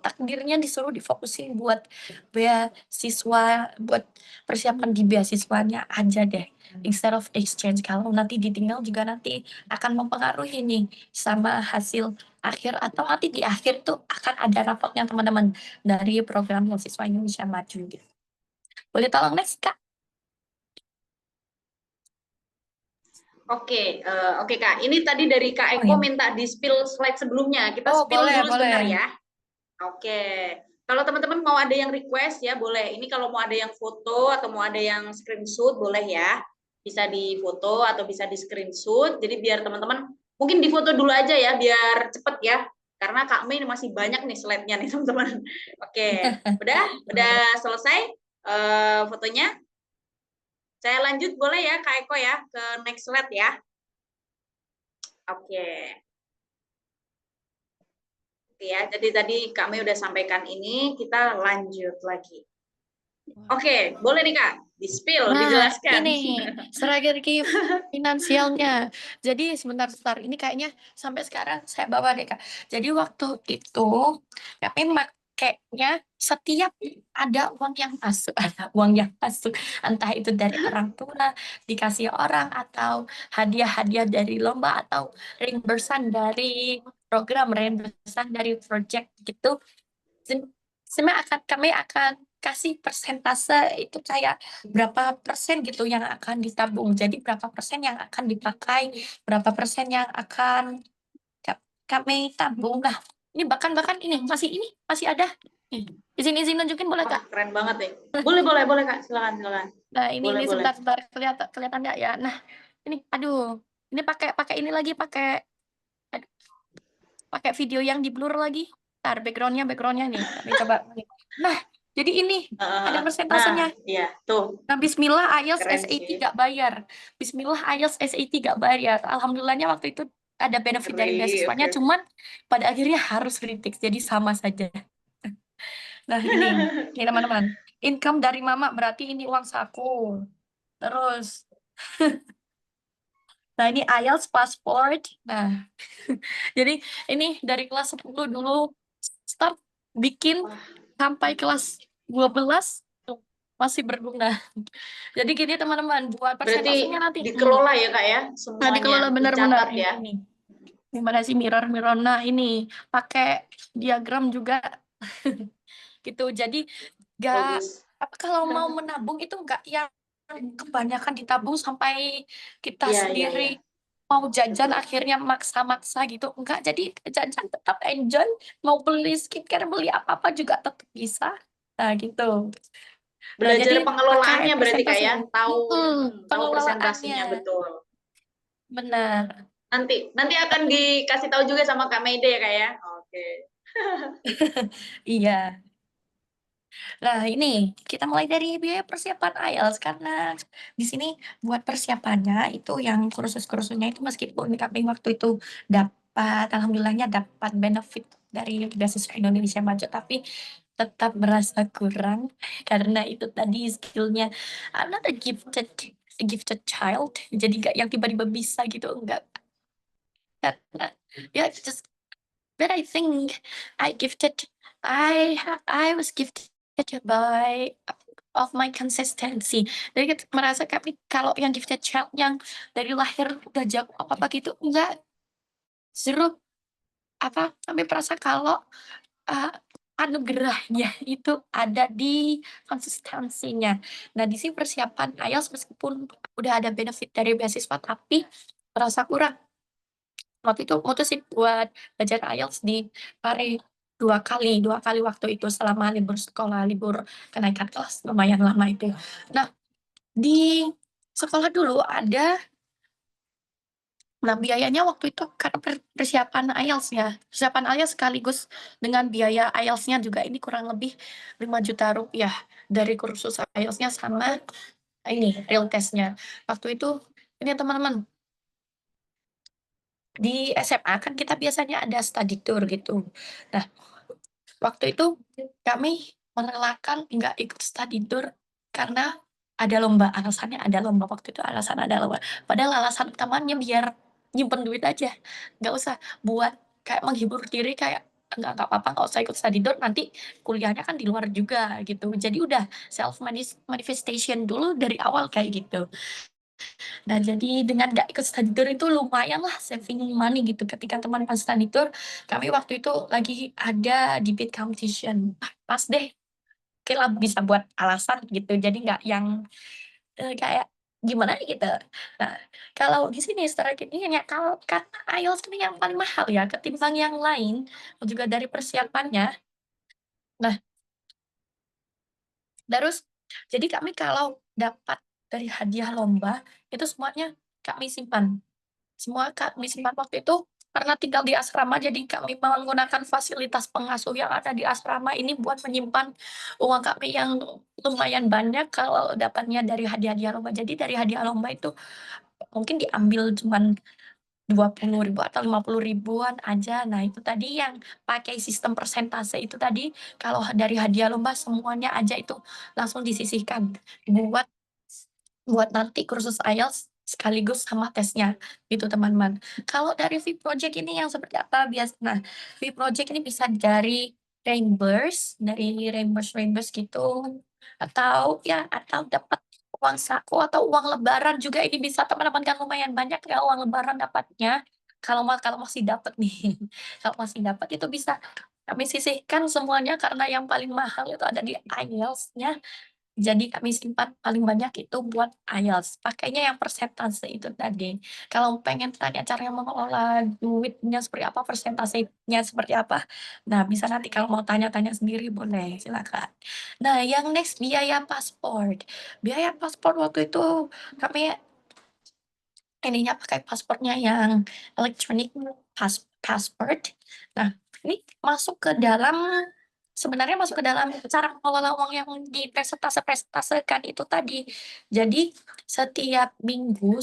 takdirnya disuruh difokusin buat beasiswa, buat persiapan di beasiswanya aja deh, instead of exchange. Kalau nanti ditinggal juga nanti akan mempengaruhi nih sama hasil akhir, atau nanti di akhir tuh akan ada rapotnya teman-teman dari program beasiswa Indonesia Maju gitu. Boleh tolong next, Kak? Oke, Kak. Ini tadi dari Kak Eko minta di-spill slide sebelumnya. Kita spill boleh, dulu sebentar ya. Oke. Kalau teman-teman mau ada yang request ya boleh. Ini kalau mau ada yang foto atau mau ada yang screenshot boleh ya. Bisa di foto atau bisa di screenshot. Jadi biar teman-teman mungkin di foto dulu aja ya biar cepet ya. Karena Kak Mei ini masih banyak nih slide-nya nih teman-teman. Oke. Udah selesai fotonya. Saya lanjut boleh ya Kak Eko ya ke next slide ya. Oke. Oke ya, jadi tadi kami udah sampaikan ini, kita lanjut lagi. Oke, boleh nih Kak, di-spill, dijelaskan. Ini strategi finansialnya. Jadi sebentar, ini kayaknya sampai sekarang saya bawa deh Kak. Jadi waktu itu kami makainya setiap ada uang yang masuk, entah itu dari orang tua, dikasih orang, atau hadiah-hadiah dari lomba, atau reimbursan dari program, reimbursan dari project gitu. Sebenarnya kami akan kasih persentase itu kayak berapa persen gitu yang akan ditabung. Jadi berapa persen yang akan dipakai, berapa persen yang akan kami tabung. Nah, ini bahkan ini masih ada. Izin nunjukin boleh Kak? Keren banget ya. Boleh Kak, silakan. Nah, ini Boleh. sebentar kelihatan nggak ya? Nah, ini ini pakai ini lagi, pakai video yang di blur lagi. Ntar backgroundnya nih, kami coba. Nah, jadi ini ada Nah, persentasenya. iya tuh Nah, Bismillah IELTS keren SAT sih. gak bayar. Bismillah IELTS SAT gak bayar. Alhamdulillahnya waktu itu ada benefit dari Ngeri, beasiswanya, oke. cuman pada akhirnya harus retake, jadi sama saja. Nah, ini teman-teman. Income dari mama berarti ini uang saku. Terus, nah ini IELTS passport. Nah, jadi ini dari kelas 10 dulu start bikin Wah, sampai kelas 12 tuh, masih berguna. Jadi gini teman-teman, buat berarti persentasenya nanti. dikelola ya Kak ya, Nah, dikelola semuanya benar-benar dicatat ya. ini. Gimana sih mirror. Nah, ini pakai diagram juga gitu. Jadi gak Bagus. apa kalau mau menabung itu nggak yang kebanyakan ditabung sampai kita Iya, iya, iya. sendiri mau jajan akhirnya maksa-maksa gitu. Enggak, jadi jajan tetap enjoy, mau beli skincare, beli apa-apa juga tetap bisa. Nah, gitu. Nah, Belajar jadi pakai pengelolaannya berarti Kak persentase. ya, tahu tahu Pengelolaannya. persentasinya betul. Benar. Nanti akan dikasih tahu juga sama Kak Maida ya Kak ya. Oke. Iya. Nah, ini kita mulai dari biaya persiapan IELTS karena di sini buat persiapannya itu yang kursus-kursusnya itu meskipun kami waktu itu dapat, alhamdulillahnya dapat benefit dari beasiswa Indonesia Maju, tapi tetap merasa kurang karena itu tadi skillnya I'm not a gifted child, jadi gak yang tiba-tiba bisa gitu, enggak. Karena ya just but I think I was gifted by of my consistency. Jadi kita merasa kami kalau yang gifted child yang dari lahir udah jago apa-apa gitu, enggak. Justru apa kami merasa kalau uh, anugerahnya itu ada di konsistensinya. Nah, di sini persiapan IELTS meskipun udah ada benefit dari beasiswa, tapi merasa kurang. Waktu itu mutusin buat belajar IELTS di Pare 2 kali waktu itu selama libur sekolah, libur kenaikan kelas lumayan lama itu. Nah, di sekolah dulu ada, nah biayanya waktu itu karena persiapan IELTS ya, persiapan IELTS sekaligus dengan biaya IELTS-nya juga ini kurang lebih 5 juta rupiah dari kursus IELTS-nya sama ini real test-nya. Waktu itu ini teman-teman di SMA kan kita biasanya ada study tour gitu. Nah, waktu itu kami merelakan nggak ikut study tour karena ada lomba. Alasannya ada lomba waktu itu, alasan ada lomba. Padahal alasan utamanya biar nyimpen duit aja, nggak usah buat kayak menghibur diri kayak nggak apa-apa nggak usah ikut study tour nanti kuliahnya kan di luar juga gitu. Jadi udah self manifestation dulu dari awal kayak gitu. Nah, jadi dengan nggak ikut study tour itu lumayan lah saving money gitu. Ketika teman pas study tour, kami waktu itu lagi ada debate competition. Pas deh, kira bisa buat alasan gitu. Jadi nggak yang kayak gimana gitu. Nah, kalau di sini strateginya kalau karena IELTS ini yang paling mahal ya ketimbang yang lain, juga dari persiapannya. Nah, terus jadi kami kalau dapat dari hadiah lomba itu semuanya kami simpan. Semua kami simpan waktu itu karena tinggal di asrama, jadi kami menggunakan fasilitas pengasuh yang ada di asrama ini buat menyimpan uang kami yang lumayan banyak kalau dapatnya dari hadiah-hadiah lomba. Jadi dari hadiah lomba itu mungkin diambil cuman 20.000 atau 50 ribuan aja. Nah, itu tadi yang pakai sistem persentase itu tadi, kalau dari hadiah lomba semuanya aja itu langsung disisihkan buat buat nanti kursus IELTS sekaligus sama tesnya gitu teman-teman. Kalau dari fee project ini yang seperti apa biasa? Nah, fee project ini bisa dari reimburse gitu atau ya atau dapat uang saku atau uang lebaran juga ini bisa teman-teman kan lumayan banyak ya uang lebaran dapatnya. Kalau masih dapat nih, kalau masih dapat itu bisa kami sisihkan semuanya karena yang paling mahal itu ada di IELTS-nya. Jadi kami simpan paling banyak itu buat IELTS. Pakainya yang persentase itu tadi. Kalau pengen tanya cara mengelola duitnya seperti apa, persentasenya seperti apa, nah bisa nanti kalau mau tanya-tanya sendiri boleh, silakan. Nah, yang next biaya paspor. Biaya paspor waktu itu kami ininya pakai paspornya yang elektronik Passport. Nah, ini sebenarnya masuk ke dalam cara mengelola uang yang dipresentasekan itu tadi. Jadi setiap minggu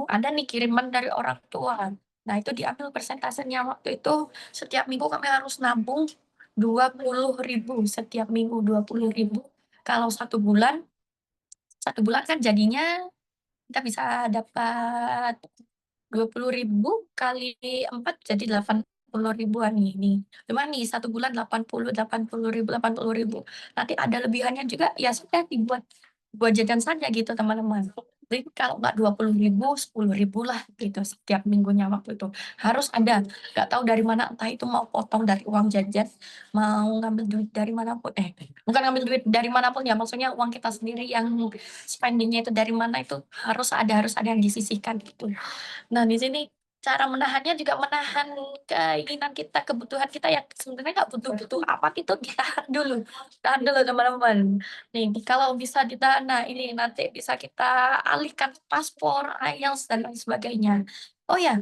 ada nih kiriman dari orang tua. Nah, itu diambil persentasenya waktu itu. Setiap minggu kami harus nabung 20.000 setiap minggu, 20.000. Kalau satu bulan kan jadinya kita bisa dapat 20.000 kali 4 jadi 80.000-an nih. Cuma nih satu bulan 80.000. Nanti ada lebihannya juga ya sudah dibuat buat jajan saja gitu teman-teman. Jadi kalau nggak 20.000, 10.000 lah gitu setiap minggunya waktu itu. Harus ada, nggak tahu dari mana, entah itu mau potong dari uang jajan, mau ngambil duit dari manapun. Bukan ngambil duit dari manapun ya, maksudnya uang kita sendiri yang spendingnya itu dari mana itu harus ada yang disisihkan gitu. Nah, di sini cara menahannya juga menahan keinginan kita, kebutuhan kita yang sebenarnya nggak butuh-butuh amat itu tahan dulu teman-teman. Nih, kalau bisa ditahan, nah ini nanti bisa kita alihkan ke paspor, IELTS dan lain sebagainya. Oh ya,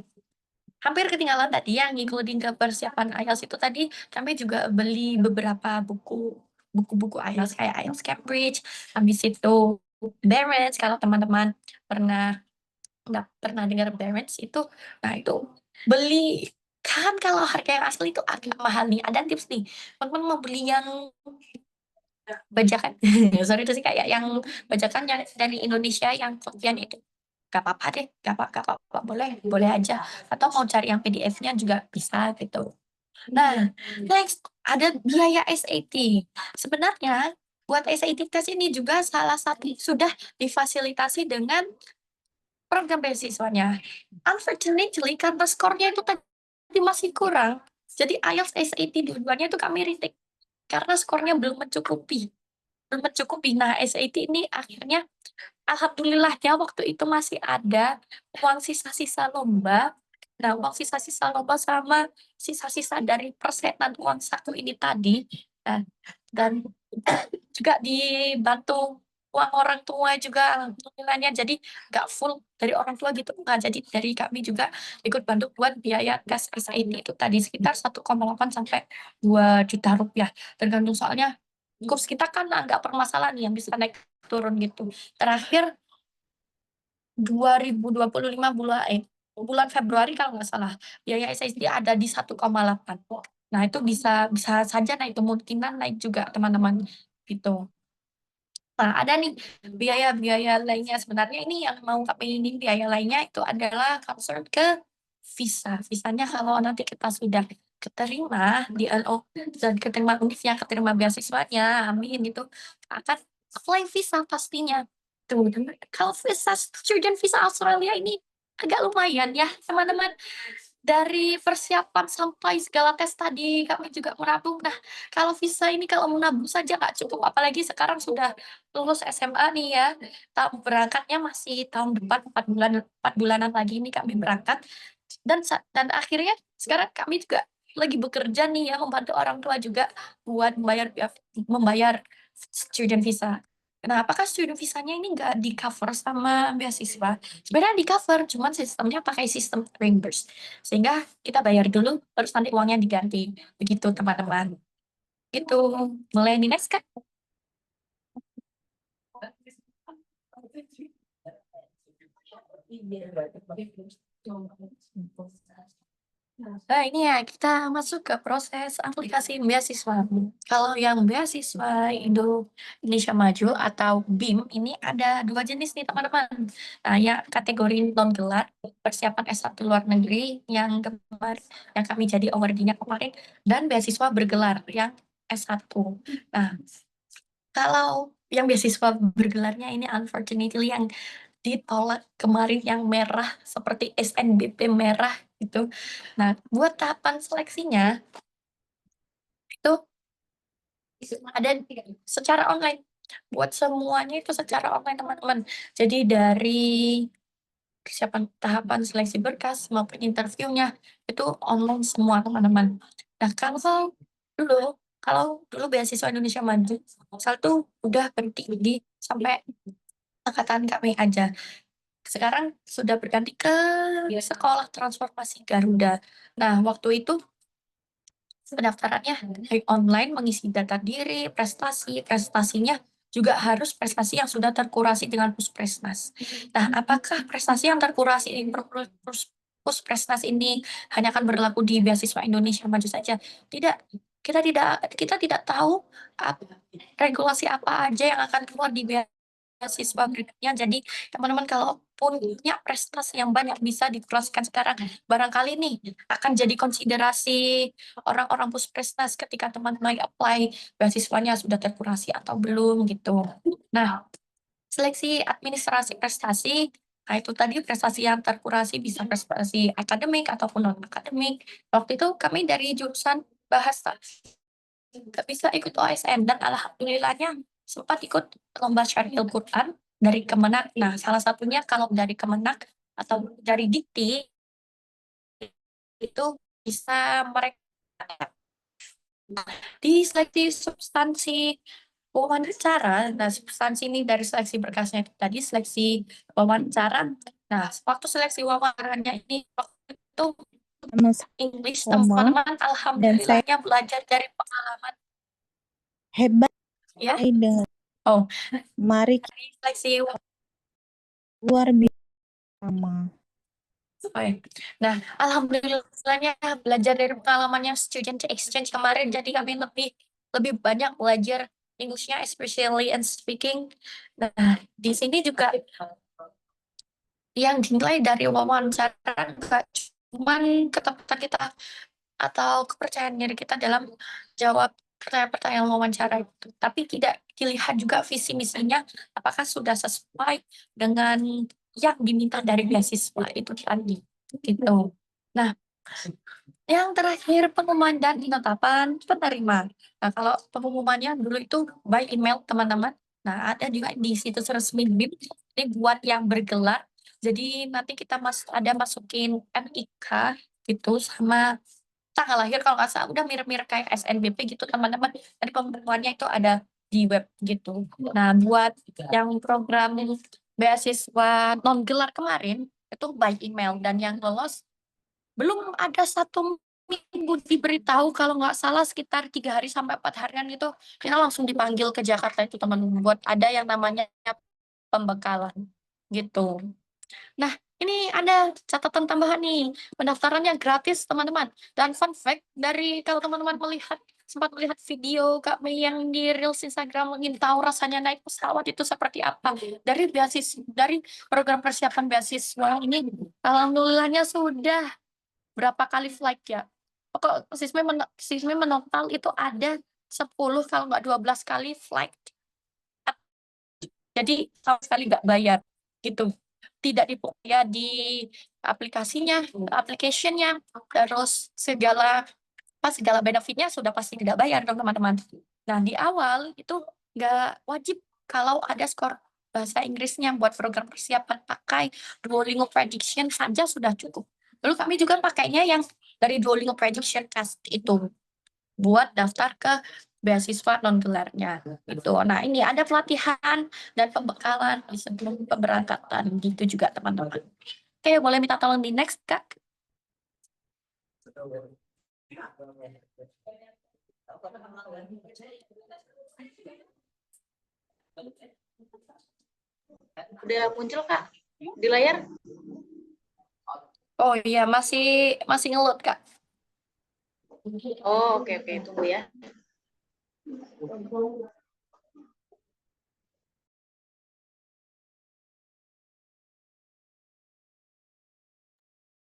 hampir ketinggalan tadi yang including ke persiapan IELTS itu tadi kami juga beli beberapa buku IELTS kayak IELTS Cambridge, habis itu Barron's kalau teman-teman nggak pernah dengar Barron's itu, nah itu beli kan kalau harga yang asli itu agak mahal nih. Ada tips nih, teman-teman mau beli yang bajakan, sorry itu sih kayak yang bajakan dari Indonesia yang kopian itu, gak apa-apa deh, gak apa-apa, boleh aja. Atau mau cari yang PDF-nya juga bisa gitu. Nah, next ada biaya SAT. Sebenarnya buat SAT test ini juga salah satu sudah difasilitasi dengan program beasiswanya. Unfortunately, karena skornya itu tadi masih kurang, jadi IELTS SAT dua-duanya itu kami retake karena skornya belum mencukupi. Nah, SAT ini akhirnya alhamdulillahnya waktu itu masih ada uang sisa-sisa lomba. Nah, uang sisa-sisa lomba sama sisa-sisa dari persenan uang satu ini tadi. Nah, dan juga dibantu uang orang tua juga alhamdulillahnya, jadi nggak full dari orang tua gitu. Nah, jadi dari kami juga ikut bantu buat biaya tes SAT itu tadi sekitar 1,8 sampai 2 juta rupiah. Tergantung soalnya kurs kita kan agak permasalahan yang bisa naik turun gitu. Terakhir 2025 bulan Februari kalau nggak salah biaya SSD ada di 1,8. Nah, itu bisa bisa saja naik, kemungkinan naik juga teman-teman gitu. Nah, ada nih biaya-biaya lainnya. Sebenarnya ini yang mau kami ini biaya lainnya itu adalah concern ke visa. Visanya kalau nanti kita sudah keterima di LO dan keterima univnya, keterima beasiswanya, amin itu akan apply visa pastinya. Tuh, dan kalau visa student visa Australia ini agak lumayan ya, teman-teman. Dari persiapan sampai segala tes tadi kami juga menabung. Nah, kalau visa ini kalau menabung saja nggak cukup, apalagi sekarang sudah lulus SMA nih ya. Berangkatnya masih tahun depan 4 bulanan lagi ini kami berangkat. Dan akhirnya sekarang kami juga lagi bekerja nih ya membantu orang tua juga buat membayar student visa. Nah, apakah student visanya ini nggak di cover sama beasiswa? Sebenarnya di cover, cuman sistemnya pakai sistem reimburse. Sehingga kita bayar dulu, terus nanti uangnya diganti. Begitu teman-teman. Gitu. Mulai di next kan? Nah, ini ya kita masuk ke proses aplikasi beasiswa. Kalau yang beasiswa Indonesia Maju atau BIM ini ada 2 jenis nih teman-teman. Nah, yang kategori non gelar persiapan S1 luar negeri yang kemarin yang kami jadi awardee-nya kemarin, dan beasiswa bergelar yang S1. Nah, kalau yang beasiswa bergelarnya ini unfortunately yang ditolak kemarin yang merah seperti SNBP merah gitu. Nah, buat tahapan seleksinya itu ada secara online. Buat semuanya itu secara online teman-teman. Jadi dari tahapan seleksi berkas maupun interviewnya itu online semua teman-teman. Nah, kalau dulu beasiswa Indonesia Maju, satu udah berhenti di sampai angkatan kami aja. sekarang sudah berganti ke Sekolah Transformasi Garuda. Nah, waktu itu pendaftarannya dari online, mengisi data diri, prestasinya juga harus prestasi yang sudah terkurasi dengan Puspresnas. Nah, apakah prestasi yang terkurasi di Puspresnas ini hanya akan berlaku di beasiswa Indonesia Maju saja? Tidak, kita tidak tahu regulasi apa aja yang akan keluar di beasiswa berikutnya. Jadi teman-teman kalau punya prestasi yang banyak bisa dikurasikan sekarang, barangkali nih akan jadi konsiderasi orang-orang Puspresnas ketika teman-teman apply beasiswanya sudah terkurasi atau belum gitu. Nah, seleksi administrasi prestasi, nah itu tadi prestasi yang terkurasi bisa prestasi akademik ataupun non-akademik. Waktu itu kami dari jurusan bahasa nggak bisa ikut OSN dan alhamdulillahnya sempat ikut lomba Syarihil Quran dari Kemenak. Nah, salah satunya kalau dari Kemenak atau dari Dikti itu bisa mereka di seleksi substansi wawancara. Nah, substansi ini dari seleksi berkasnya itu tadi seleksi wawancara. Nah, waktu seleksi wawancaranya ini waktu itu Mas English Oma, teman-teman alhamdulillahnya belajar dari pengalaman hebat ya. dengan Oh, mari dari seleksi luar biasa. Mama. Baik. Nah, alhamdulillahnya belajar dari pengalamannya student exchange kemarin, jadi kami lebih banyak belajar English-nya, especially and speaking. Nah, di sini juga yang dinilai dari wawancara nggak cuman ketepatan kita atau kepercayaan diri kita dalam jawab pertanyaan-pertanyaan wawancara itu, tapi tidak dilihat juga visi misinya apakah sudah sesuai dengan yang diminta dari beasiswa itu tadi gitu. Nah, yang terakhir pengumuman dan penetapan penerima. Nah, kalau pengumumannya dulu itu by email teman-teman. Nah, ada juga di situs resmi BIM. Ini buat yang bergelar. Jadi nanti kita masukin NIK gitu sama tanggal lahir kalau nggak salah udah mirip-mirip kayak SNBP gitu teman-teman. Tadi pengumumannya itu ada di web gitu. Nah, buat yang program beasiswa non gelar kemarin itu by email dan yang lolos belum ada 1 minggu diberitahu kalau nggak salah sekitar 3 hari sampai 4 harian itu kita langsung dipanggil ke Jakarta itu teman-teman buat ada yang namanya pembekalan gitu. Nah, ini ada catatan tambahan nih. Pendaftarannya gratis, teman-teman. Dan fun fact, dari kalau teman-teman sempat melihat video Kak Mei yang di Reels Instagram, ingin tahu rasanya naik pesawat itu seperti apa. Dari program persiapan beasiswa ini, alhamdulillahnya sudah berapa kali flight ya. Pokok sisme menotal itu ada 10 kalau nggak 12 kali flight. Jadi sama sekali nggak bayar gitu. Tidak dibayar di application-nya, terus segala benefitnya sudah pasti tidak bayar dong teman-teman. Nah, di awal itu nggak wajib kalau ada skor bahasa Inggrisnya buat program persiapan, pakai Duolingo Prediction saja sudah cukup. Lalu kami juga pakainya yang dari Duolingo Prediction Test itu buat daftar ke beasiswa non gelarnya itu. Nah, ini ada pelatihan dan pembekalan di sebelum pemberangkatan gitu juga teman-teman. Oke, boleh minta tolong di next Kak. Udah muncul Kak di layar? Oh iya, masih ngeload Kak. Oh, oke, tunggu ya.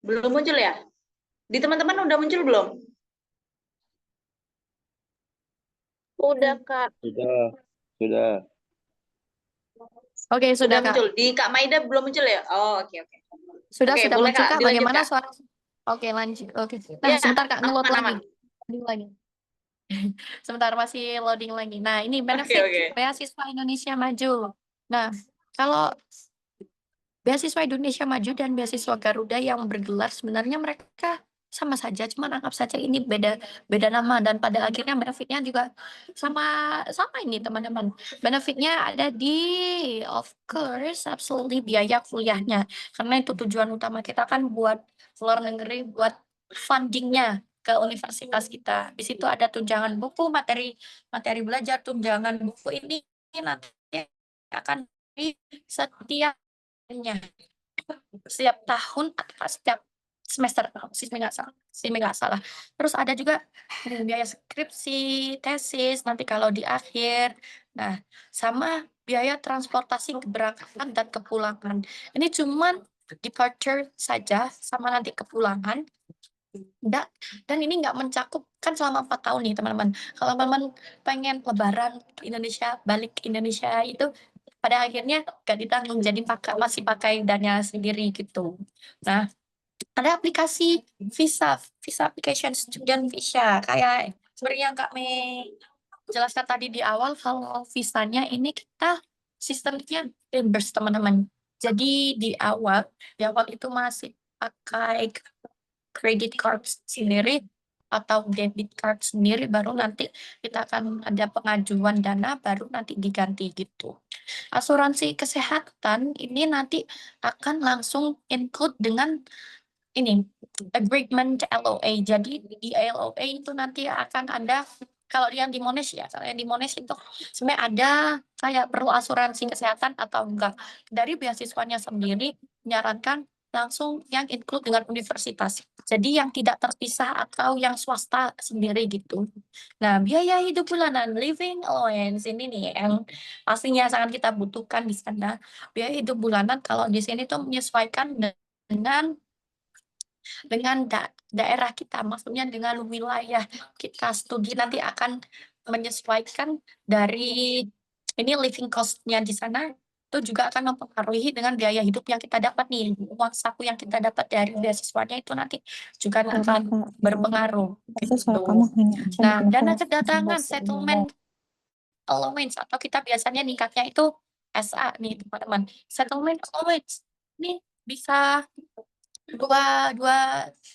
Belum muncul ya? Di teman-teman udah muncul belum? Udah, Kak. Sudah. Oke, sudah Kak. muncul. Di Kak Maida belum muncul ya? Oh, oke. Sudah Oke, boleh, muncul Kak. Kak. Dilanjut, Bagaimana Kak. suara? Oke, lanjut. Oke. Nah, Ya, sebentar Kak, ngeload aman. lagi. Sebentar masih loading lagi. Nah, ini benefit Oke. beasiswa Indonesia Maju. Nah, kalau beasiswa Indonesia Maju dan beasiswa Garuda yang bergelar sebenarnya mereka sama saja, cuman anggap saja ini beda nama dan pada akhirnya benefitnya juga sama sama ini teman-teman. Benefitnya ada di of course absolutely biaya kuliahnya. Karena itu tujuan utama kita kan buat luar negeri, buat fundingnya ke universitas kita. Di situ ada tunjangan buku, materi belajar, tunjangan buku ini nanti akan di setiap tahun atau setiap semester sih nggak salah. Terus ada juga biaya skripsi, tesis nanti kalau di akhir. Nah, sama biaya transportasi keberangkatan dan kepulangan. Ini cuman departure saja sama nanti kepulangan. Dan ini nggak mencakup kan selama 4 tahun nih teman-teman. Kalau teman-teman pengen lebaran ke Indonesia, balik ke Indonesia itu pada akhirnya nggak ditanggung, jadi masih pakai dana sendiri gitu. Nah, ada aplikasi visa application student visa kayak seperti yang Kak Mei jelaskan tadi di awal. Kalau visanya ini kita sistemnya reimburse teman-teman. Jadi di awal itu masih pakai credit card sendiri atau debit card sendiri, baru nanti kita akan ada pengajuan dana baru nanti diganti gitu. Asuransi kesehatan ini nanti akan langsung include dengan ini agreement LOA. Jadi di LOA itu nanti akan ada, kalau yang di Monash ya, kalau yang di Monash itu sebenarnya ada kayak perlu asuransi kesehatan atau enggak. Dari beasiswanya sendiri menyarankan langsung yang include dengan universitas. Jadi yang tidak terpisah atau yang swasta sendiri gitu. Nah, biaya hidup bulanan, living allowance ini nih yang pastinya sangat kita butuhkan di sana. Biaya hidup bulanan kalau di sini tuh menyesuaikan dengan daerah kita, maksudnya dengan wilayah kita studi nanti akan menyesuaikan dari ini living cost-nya di sana itu juga akan mempengaruhi dengan biaya hidup yang kita dapat nih. Uang saku yang kita dapat dari beasiswanya itu nanti juga akan berpengaruh gitu. Nah, dana kedatangan settlement allowance atau kita biasanya ningkatnya itu SA nih teman-teman. Settlement allowance ini bisa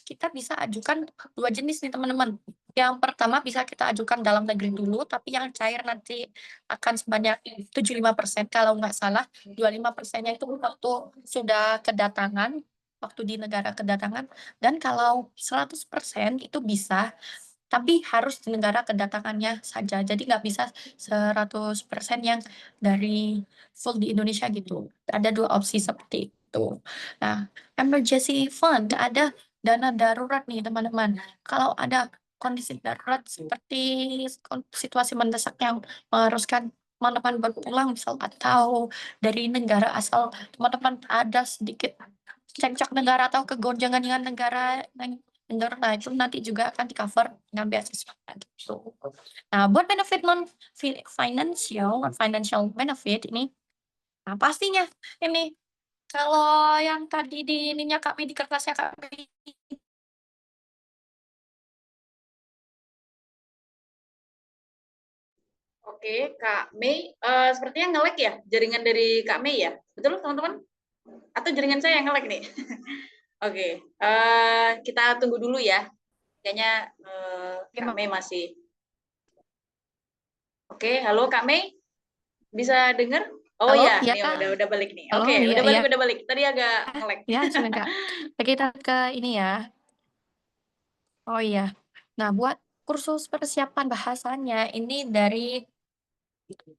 kita bisa ajukan 2 jenis nih teman-teman. Yang pertama bisa kita ajukan dalam negeri dulu, tapi yang cair nanti akan sebanyak 75% kalau nggak salah. 25%-nya itu waktu sudah kedatangan, waktu di negara kedatangan. Dan kalau 100% itu bisa, tapi harus di negara kedatangannya saja. Jadi nggak bisa 100% yang dari full di Indonesia gitu. Ada 2 opsi seperti itu. Nah, emergency fund ada dana darurat nih teman-teman. Kalau ada kondisi darurat seperti situasi mendesak yang mengharuskan teman-teman berpulang misal atau dari negara asal teman-teman ada sedikit cekcok negara atau kegonjangan dengan negara, nah itu nanti juga akan di-cover dengan beasiswa gitu. Nah, buat benefit financial benefit ini, nah pastinya ini kalau yang tadi di ininya kami di kertasnya kami Oke, Kak Mei, sepertinya nge-lag ya jaringan dari Kak Mei ya, betul teman-teman? Atau jaringan saya yang nge-lag nih? Oke, kita tunggu dulu ya. Kayaknya Kak Mei masih. Oke, halo Kak Mei, bisa dengar? Oh Halo, ya, iya, nih Kak. udah balik nih. Halo, Oke, iya, udah balik. Tadi agak nge-lag. Ya, sudah Kak. Kita ke ini ya. Oh iya. Nah, buat kursus persiapan bahasanya ini dari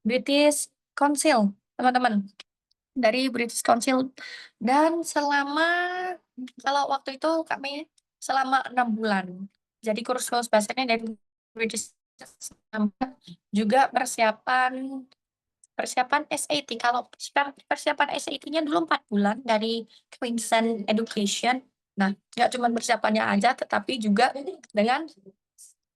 British Council, teman-teman. Dari British Council. Dan kalau waktu itu kami selama 6 bulan. Jadi kursus bahasanya dari British juga persiapan SAT. Kalau persiapan SAT-nya dulu 4 bulan dari Queensland Education. Nah, nggak cuma persiapannya aja, tetapi juga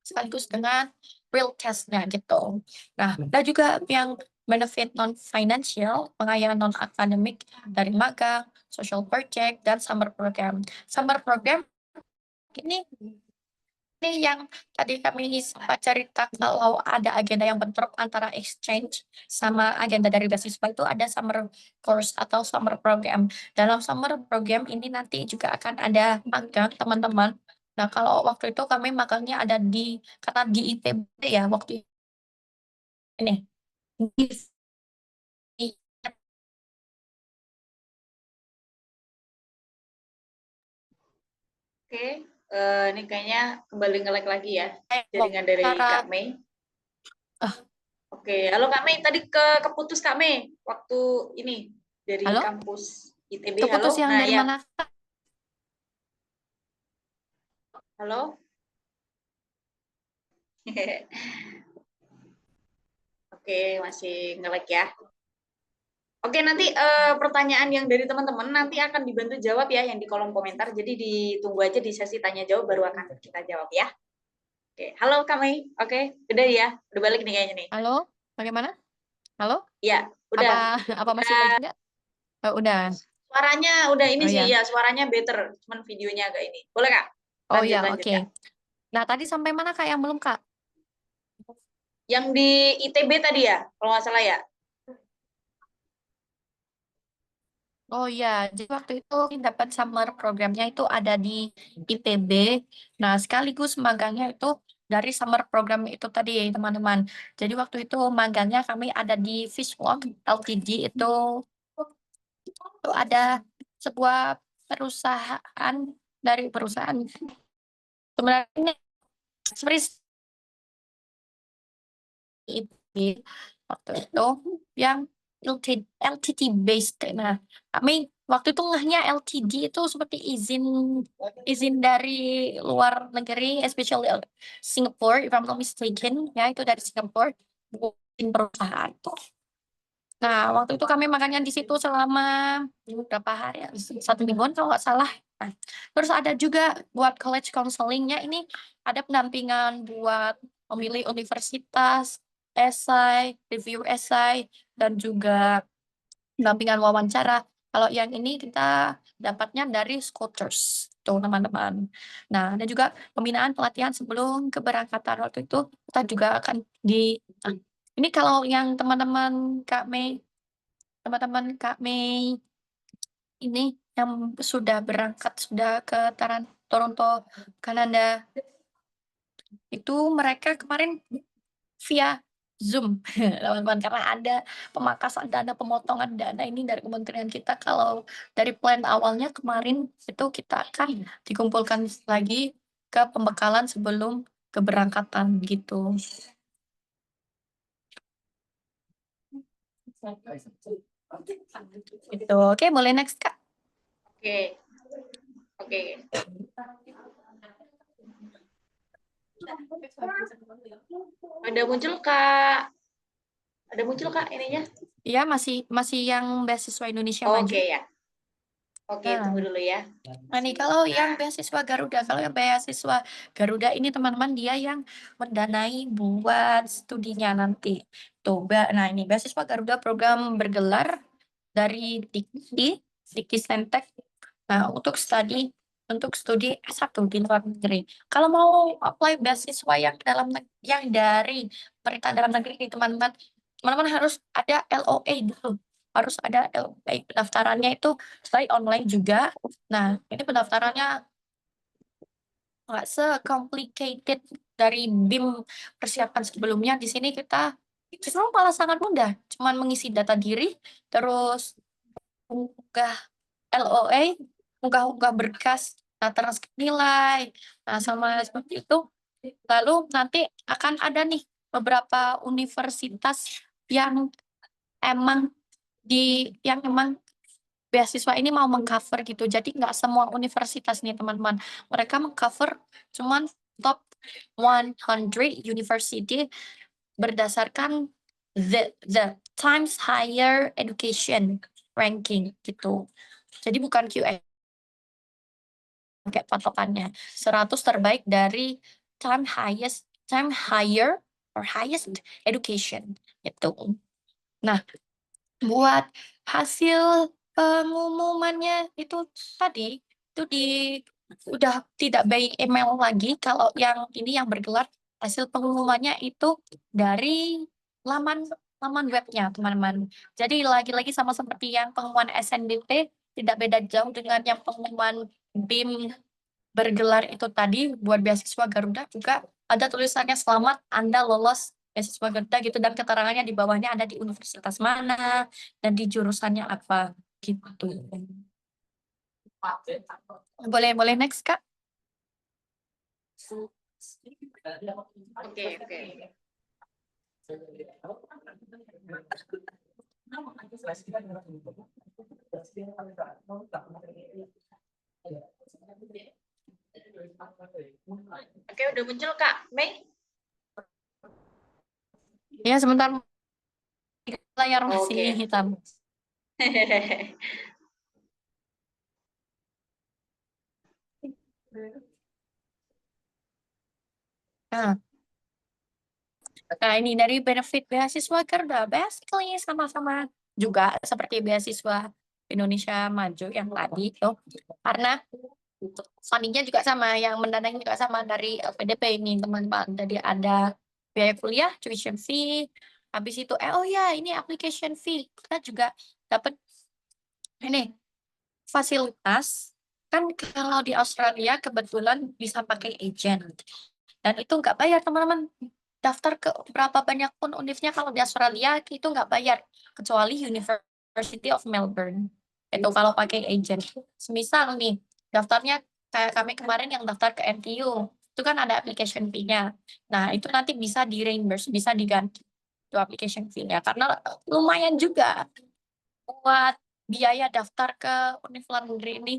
sekaligus dengan real test-nya gitu. Nah, ada juga yang benefit non-financial, pengayaan non-akademik dari magang, social project, dan summer program. Summer program ini yang tadi kami sempat cerita kalau ada agenda yang bentrok antara exchange sama agenda dari beasiswa itu ada summer course atau summer program. Dalam summer program ini nanti juga akan ada magang teman-teman. Nah, kalau waktu itu kami magangnya ada karena di ITB ya waktu ini. Di- Oke, ini kayaknya kembali nge-lag lagi ya, jaringan dari Kak Mei. Ah. Oke, halo Kak Mei, tadi keputus Kak Mei waktu ini dari Halo? kampus ITB. Keputus Halo, yang nah dari ya, mana? halo. Oke, masih nge-lag ya. Oke, nanti pertanyaan yang dari teman-teman nanti akan dibantu jawab ya yang di kolom komentar. Jadi ditunggu aja di sesi tanya jawab baru akan kita jawab ya. Oke, halo Kak Mei. Oke, udah ya, udah balik nih kayaknya nih. Halo? Bagaimana? Halo? Ya, udah. Apa masih lagi enggak? Oh, udah. Suaranya udah ini Oh sih ya. ya, suaranya better, cuman videonya agak ini. Boleh Kak? Oh Lanjut ya, lanjut oke. Kak. Nah, tadi sampai mana Kak yang belum Kak? Yang di ITB tadi ya, kalau nggak salah ya. Oh ya, jadi waktu itu dapat summer programnya itu ada di ITB. Nah, sekaligus magangnya itu dari summer program itu tadi, teman-teman. Jadi waktu itu magangnya kami ada di Fishwalk LTD itu ada sebuah perusahaan dari perusahaan sebenarnya ini sebenarnya ITB waktu itu yang LTD based. Nah, kami waktu itu ngehnya LTD itu seperti izin dari luar negeri, especially Singapore, if I'm not mistaken, ya itu dari Singapore, bukan perusahaan. Nah, waktu itu kami makannya di situ selama berapa hari, ya? 1 mingguan kalau nggak salah. Nah, terus ada juga buat college counselingnya ini ada pendampingan buat memilih universitas, esai, review esai, dan juga pendampingan wawancara. Kalau yang ini kita dapatnya dari Scholars, tuh teman-teman. Nah, ada juga pembinaan pelatihan sebelum keberangkatan waktu itu kita juga akan ini kalau yang teman-teman Kak Mei ini yang sudah berangkat sudah ke Toronto, Kanada, itu mereka kemarin via Zoom, teman-teman, karena ada pemangkasan dana, pemotongan dana ini dari kementerian kita. Kalau dari plan awalnya kemarin itu kita akan dikumpulkan lagi ke pembekalan sebelum keberangkatan gitu. Itu oke, boleh next Kak. Oke. Oke. Ada muncul Kak? Ada muncul Kak ininya? Iya, masih yang beasiswa Indonesia Maju. Oke ya. Oke, Nah. tunggu dulu ya. Nah nih, kalau yang beasiswa Garuda ini teman-teman dia yang mendanai buat studinya nanti. Nah ini beasiswa Garuda program bergelar dari Dikti Saintek. Nah untuk studi S1 di luar negeri. Kalau mau apply beasiswa yang dari pemerintah dalam negeri nih teman-teman harus ada LOA dulu. Harus ada LOA. Pendaftarannya itu by online juga. Nah, ini pendaftarannya nggak se-complicated dari BIM persiapan sebelumnya. Di sini kita justru malah sangat mudah. Cuman mengisi data diri, terus unggah LOA, unggah berkas, nah transkrip nilai, nah sama seperti itu. Lalu nanti akan ada nih beberapa universitas yang emang beasiswa ini mau mengcover gitu. Jadi nggak semua universitas nih teman-teman. Mereka mengcover cuman top 100 university berdasarkan the Times Higher Education ranking gitu. Jadi bukan QS kayak patokannya. 100 terbaik dari time higher or highest education gitu. Nah, buat hasil pengumumannya itu tadi itu udah tidak by email lagi. Kalau yang ini yang bergelar hasil pengumumannya itu dari laman webnya teman-teman. Jadi lagi-lagi sama seperti yang pengumuman SNBP tidak beda jauh dengan yang pengumuman BIM bergelar itu tadi buat beasiswa Garuda juga ada tulisannya selamat Anda lolos beasiswa Garuda gitu, dan keterangannya di bawahnya ada di universitas mana dan di jurusannya apa gitu. Boleh next Kak. Oke, oke. Oke, udah muncul Kak Mei? Ya sebentar, layar masih Oke. hitam. Nah, ini dari benefit beasiswa Garuda, basically sama-sama juga seperti beasiswa Indonesia Maju yang tadi tuh, karena fundingnya juga sama, yang mendanai juga sama dari LPDP ini teman-teman. Jadi ada biaya kuliah, tuition fee, habis itu oh ya ini application fee, kita juga dapat ini fasilitas. Kan kalau di Australia kebetulan bisa pakai agent, dan itu nggak bayar teman-teman. Daftar ke berapa banyak pun univnya kalau di Australia itu nggak bayar, kecuali University of Melbourne. Itu kalau pakai agent. Semisal nih, daftarnya kayak kami kemarin yang daftar ke NTU, itu kan ada application fee-nya. Nah, itu nanti bisa di reimburse, bisa diganti itu application fee-nya. Karena lumayan juga buat biaya daftar ke Universitas negeri ini.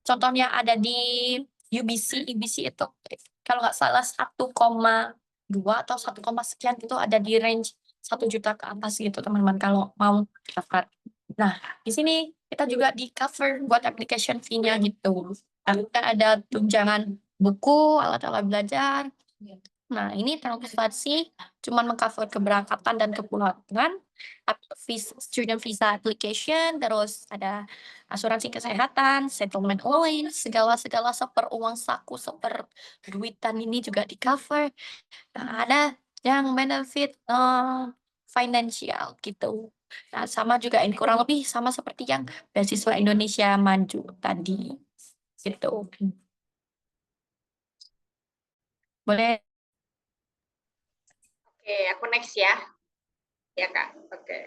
Contohnya ada di UBC itu kalau nggak salah 1,2 atau 1, sekian itu ada di range 1 juta ke atas gitu teman-teman kalau mau daftar. Nah, di sini kita juga di cover buat application fee-nya gitu. Kita ada tunjangan buku, alat-alat belajar. Nah, ini transportasi cuma mengcover keberangkatan dan kepulangan, student visa application, terus ada asuransi kesehatan, settlement allowance, segala-segala seper uang saku, seper duitan ini juga di cover. Nah, ada yang benefit financial gitu. Nah, sama juga ini kurang lebih sama seperti yang beasiswa Indonesia Maju tadi gitu. Boleh. Oke, aku next ya. Ya Kak, oke.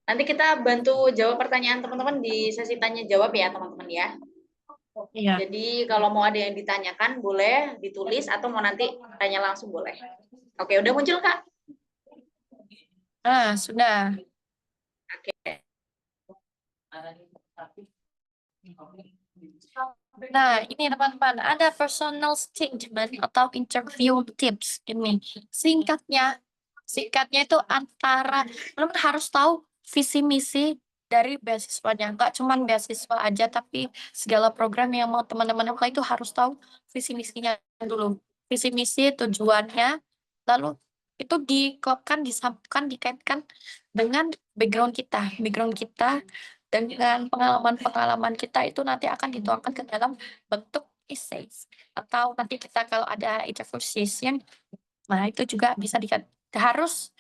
Nanti kita bantu jawab pertanyaan teman-teman di sesi tanya jawab ya teman-teman ya. Iya. Jadi kalau mau ada yang ditanyakan boleh ditulis atau mau nanti tanya langsung boleh. Oke, udah muncul Kak? Sudah. Oke. Nah, ini teman-teman, ada personal statement atau interview tips ini. Singkatnya itu antara teman-teman harus tahu visi misi dari beasiswanya. Nggak cuma beasiswa aja, tapi segala program yang mau teman-teman apply itu harus tahu visi misinya dulu. Visi misi, tujuannya, lalu itu diklopkan, disambungkan, dikaitkan dengan background kita. Background kita dengan pengalaman-pengalaman kita itu nanti akan dituangkan ke dalam bentuk essays, atau nanti kita kalau ada interview session, nah itu juga bisa harus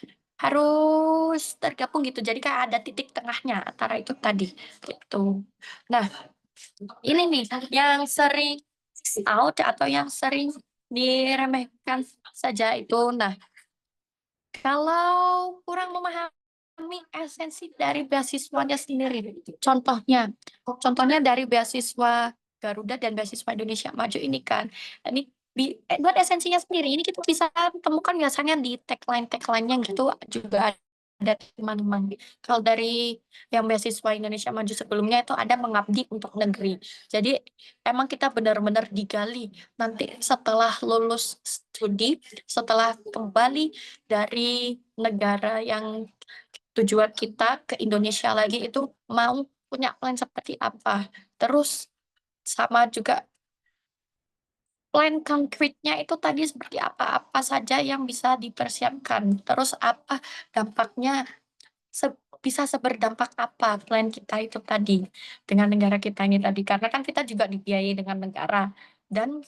tergabung gitu, jadi kayak ada titik tengahnya antara itu tadi gitu. Nah, ini nih yang sering out atau yang sering diremehkan saja itu. Nah, kalau kurang memahami esensi dari beasiswanya sendiri, contohnya dari beasiswa Garuda dan beasiswa Indonesia Maju ini kan, ini buat esensinya sendiri, ini kita bisa temukan biasanya di tagline-tagline-nya gitu juga ada teman-teman. Kalau dari yang beasiswa Indonesia Maju sebelumnya itu ada mengabdi untuk negeri. Jadi emang kita benar-benar digali nanti setelah lulus studi, setelah kembali dari negara yang tujuan kita ke Indonesia lagi itu mau punya plan seperti apa. Terus sama juga plan konkretnya itu tadi seperti apa saja yang bisa dipersiapkan. Terus apa dampaknya, bisa seberdampak apa plan kita itu tadi dengan negara kita ini tadi. Karena kan kita juga dibiayai dengan negara. Dan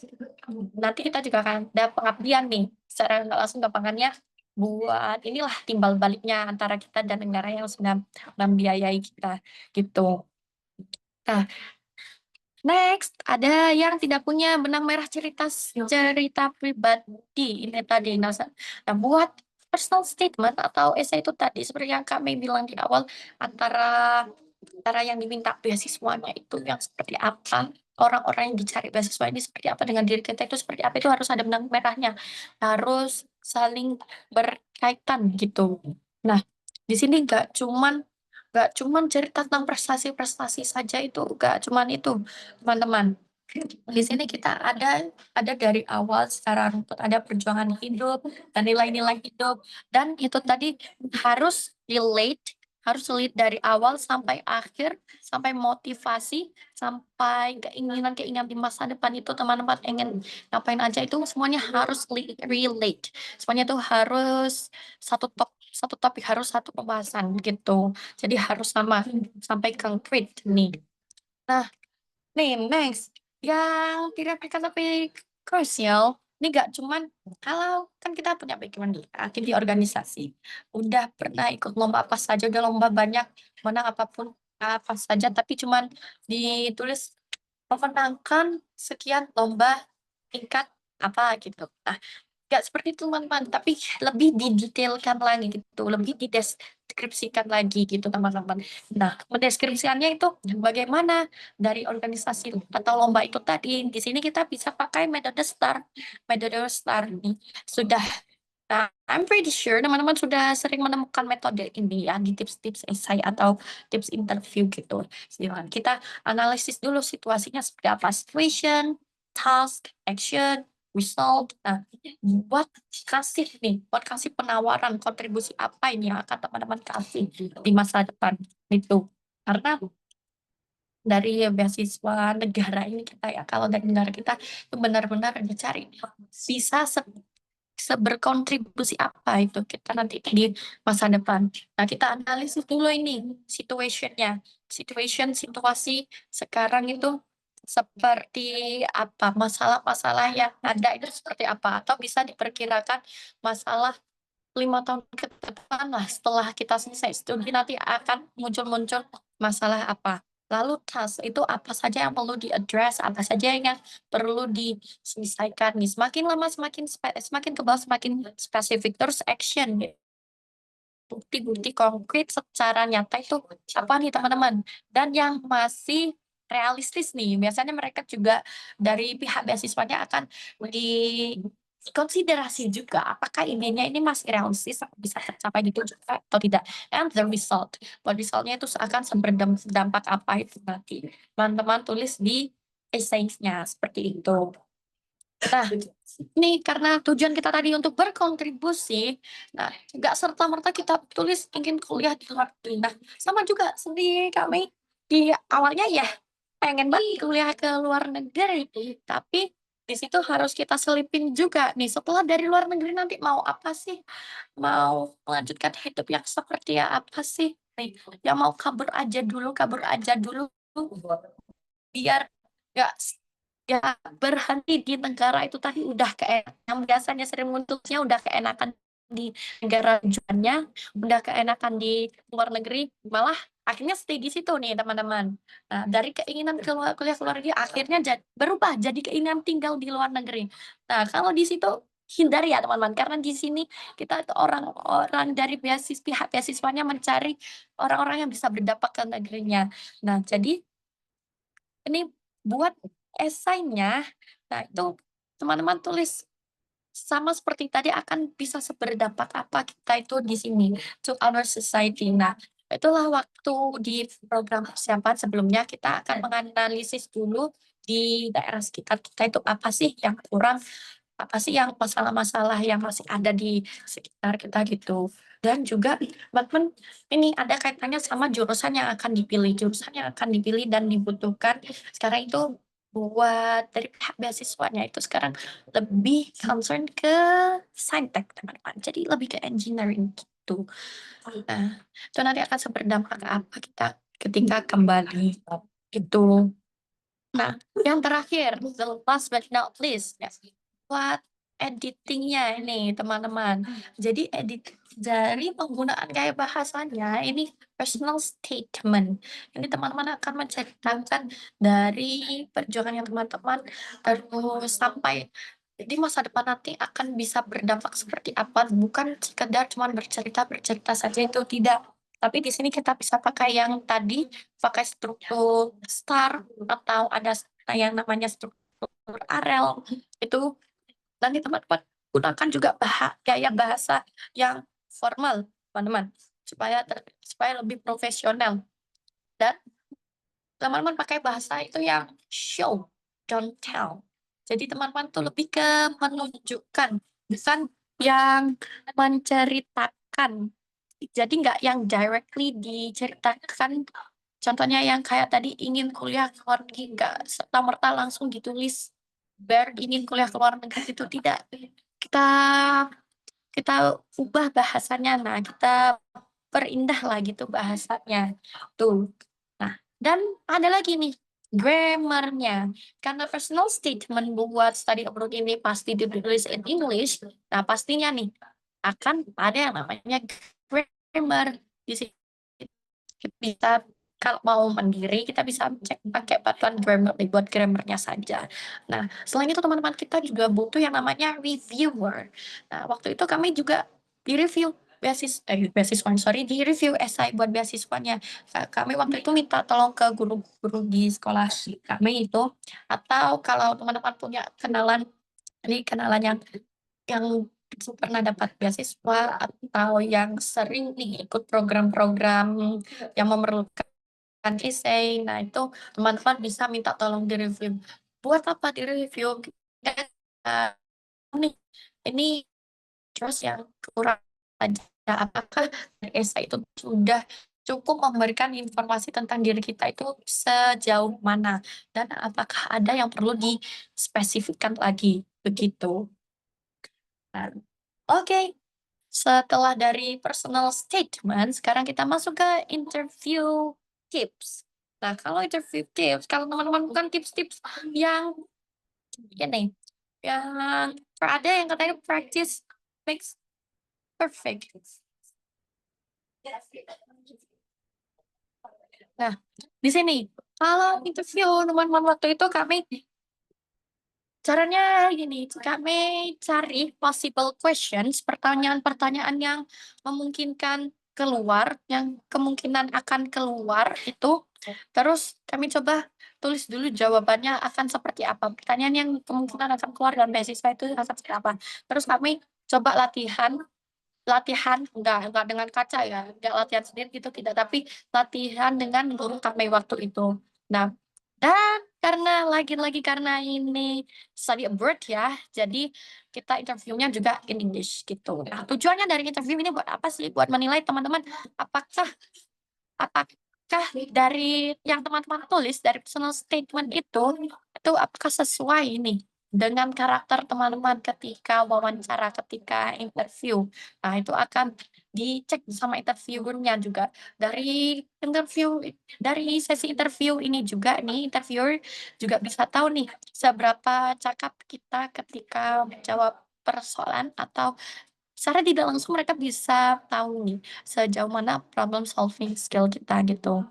nanti kita juga akan ada pengabdian nih secara nggak langsung gampangannya buat inilah timbal baliknya antara kita dan negara yang sudah membiayai kita gitu. Nah, Next, ada yang tidak punya benang merah cerita pribadi. Ini tadi, nah, buat personal statement atau essay itu tadi seperti yang kami bilang di awal, antara antara yang diminta beasiswanya itu yang seperti apa, orang-orang yang dicari beasiswa ini seperti apa, dengan diri kita itu seperti apa, itu harus ada benang merahnya, harus saling berkaitan gitu. Nah, di sini nggak cuman cerita tentang prestasi-prestasi saja, itu nggak cuman itu, teman-teman. Di sini kita ada dari awal secara runtut, ada perjuangan hidup dan nilai-nilai hidup, dan itu tadi harus relate dari awal sampai akhir, sampai motivasi, sampai keinginan-keinginan di masa depan itu teman-teman ingin ngapain aja, itu semuanya harus relate. Semuanya itu harus satu topik, harus satu pembahasan gitu. Jadi harus sama sampai konkret nih. Nah, nih next yang tidak tapi krusial. Ini gak cuman kalau kan kita punya background di organisasi, udah pernah ikut lomba apa saja, udah lomba banyak, menang apapun apa saja, tapi cuman ditulis memenangkan sekian lomba tingkat apa gitu. Nah, nggak seperti itu teman-teman, tapi lebih didetailkan lagi gitu, lebih dideskripsikan lagi gitu teman-teman. Nah, mendeskripsikannya itu bagaimana dari organisasi atau lomba itu tadi. Di sini kita bisa pakai metode STAR. Metode STAR ini sudah, nah, I'm pretty sure teman-teman sudah sering menemukan metode ini ya di tips-tips esai atau tips interview gitu. Silahkan kita analisis dulu situasinya seperti apa, situation, task, action, result. Nah, buat kasih penawaran kontribusi apa ini yang akan teman-teman kasih di masa depan itu. Karena dari beasiswa negara ini kita ya, kalau dari negara kita itu benar-benar dicari bisa seberkontribusi apa itu kita nanti di masa depan. Nah, kita analisis dulu ini situasi sekarang itu seperti apa, masalah-masalah yang ada itu seperti apa, atau bisa diperkirakan masalah 5 tahun ke depan lah setelah kita selesai studi nanti akan muncul masalah apa. Lalu task itu apa saja yang perlu di-address, apa saja yang perlu diselesaikan nih. Semakin lama semakin ke bawah semakin spesifik. Terus action gitu. Bukti-bukti konkret secara nyata itu apa nih teman-teman. Dan yang masih realistis nih, biasanya mereka juga dari pihak beasiswanya akan dikonsiderasi juga apakah idenya ini masih realistis, bisa tercapai gitu juga atau tidak. And the result, resultnya itu akan berdampak apa itu nanti. Teman-teman tulis di essay-nya seperti itu. Nah, ini karena tujuan kita tadi untuk berkontribusi, nah, nggak serta-merta kita tulis ingin kuliah di luar negeri. Nah, sama juga sendiri kami di awalnya ya pengen banget kuliah ke luar negeri, tapi di situ harus kita selipin juga nih setelah dari luar negeri nanti mau apa sih? Mau melanjutkan hidup yang seperti apa sih? Nih, ya mau kabur aja dulu biar nggak ya berhenti di negara itu tadi udah keenakan, yang biasanya sering munculnya udah keenakan di negara tujuannya, udah keenakan di luar negeri, malah akhirnya stay di situ nih teman-teman. Nah, dari keinginan kuliah ke luar negeri akhirnya berubah jadi keinginan tinggal di luar negeri. Nah, kalau di situ hindari ya teman-teman, karena di sini kita itu orang-orang dari pihak beasiswanya mencari orang-orang yang bisa berdampak ke negerinya. Nah, jadi ini buat esainya, nah itu teman-teman tulis sama seperti tadi akan bisa seberdampak apa kita itu di sini to our society. Nah, itulah waktu di program persiapan sebelumnya kita akan menganalisis dulu di daerah sekitar kita itu apa sih yang kurang, apa sih yang masalah-masalah yang masih ada di sekitar kita gitu. Dan juga teman-teman ini ada kaitannya sama jurusan yang akan dipilih dan dibutuhkan sekarang itu buat dari pihak beasiswanya itu sekarang lebih concern ke saintek teman-teman, jadi lebih ke engineering gitu. Nah, itu nanti akan berdampak ke apa kita ketika kembali gitu. Nah, yang terakhir, the last but not least, ya, buat editingnya ini teman-teman. Jadi dari penggunaan gaya bahasanya ini personal statement. Ini teman-teman akan menceritakan dari perjuangannya teman-teman terus sampai di masa depan nanti akan bisa berdampak seperti apa, bukan sekedar cuman bercerita saja itu tidak. Tapi di sini kita bisa pakai yang tadi, pakai struktur star atau ada yang namanya struktur arel itu. Nanti teman-teman gunakan juga gaya bahasa yang formal, teman-teman, supaya lebih profesional. Dan teman-teman pakai bahasa itu yang show, don't tell. Jadi teman-teman tuh lebih ke menunjukkan, bukan yang menceritakan. Jadi nggak yang directly diceritakan. Contohnya yang kayak tadi ingin kuliah ke luar negeri, nggak serta-merta langsung ditulis ingin kuliah ke luar negeri itu tidak. Kita kita ubah bahasanya, nah kita perindah lah gitu bahasanya. Tuh. Nah, dan ada lagi nih grammarnya. Karena personal statement buat study abroad ini pasti ditulis in English. Nah, pastinya nih akan ada yang namanya grammar di sini. Bisa kalau mau mandiri kita bisa cek pakai bantuan Grammarly buat grammarnya saja. Nah, selain itu teman-teman kita juga butuh yang namanya reviewer. Nah, waktu itu kami juga di-review di review esai buat beasiswanya. Kami waktu itu minta tolong ke guru-guru di sekolah kami itu, atau kalau teman-teman punya kenalan yang pernah dapat beasiswa atau yang sering nih ikut program-program yang memerlukan essay. Nah, itu teman-teman bisa minta tolong di-review. Buat apa di-review? Nih, ini terus yang kurang aja. Apakah essay itu sudah cukup memberikan informasi tentang diri kita itu sejauh mana? Dan apakah ada yang perlu dispesifikkan lagi? Begitu. Nah, oke. Setelah dari personal statement, sekarang kita masuk ke interview tips. Nah, kalau interview tips, kalau teman-teman bukan tips-tips yang ini, yang ada yang katanya practice makes perfect. Nah, di sini kalau interview teman-teman waktu itu kami caranya gini, kami cari possible questions, pertanyaan-pertanyaan yang memungkinkan keluar, yang kemungkinan akan keluar itu, terus kami coba tulis dulu jawabannya akan seperti apa. Pertanyaan yang kemungkinan akan keluar dalam beasiswa itu akan seperti apa. Terus kami coba latihan enggak dengan kaca ya, enggak latihan sendiri gitu tidak, tapi latihan dengan guru kami waktu itu. Nah, dan karena ini study abroad ya, jadi kita interviewnya juga in English gitu. Nah, tujuannya dari interview ini buat apa sih? Buat menilai teman-teman apakah apakah dari yang teman-teman tulis dari personal statement itu apakah sesuai ini dengan karakter teman-teman ketika wawancara, ketika interview. Nah, itu akan dicek sama interviewernya juga. Dari sesi interview ini juga nih, interviewer juga bisa tahu nih seberapa cakap kita ketika menjawab persoalan, atau secara tidak langsung mereka bisa tahu nih sejauh mana problem solving skill kita gitu.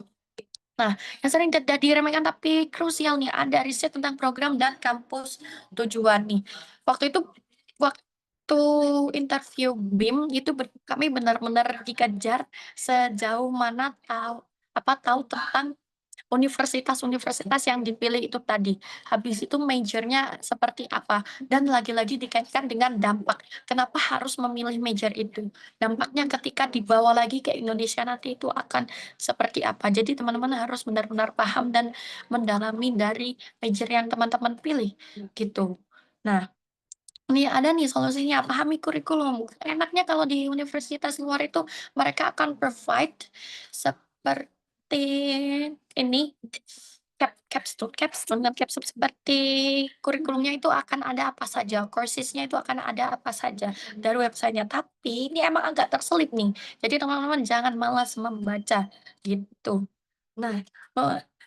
Nah, yang sering tidak diremehkan tapi krusial nih, ada riset tentang program dan kampus tujuan nih. Waktu interview BIM itu kami benar-benar dikejar sejauh mana tahu tentang universitas-universitas yang dipilih itu tadi. Habis itu majornya seperti apa, dan lagi-lagi dikaitkan dengan dampak. Kenapa harus memilih major itu? Dampaknya ketika dibawa lagi ke Indonesia nanti itu akan seperti apa. Jadi teman-teman harus benar-benar paham dan mendalami dari major yang teman-teman pilih gitu. Nah, ini ada nih solusinya, pahami kurikulum. Enaknya kalau di universitas luar itu mereka akan provide seperti ini, capstone dan capstone seperti kurikulumnya itu akan ada apa saja, coursesnya itu akan ada apa saja dari websitenya. Tapi ini emang agak terselip nih, jadi teman-teman jangan malas membaca gitu. Nah,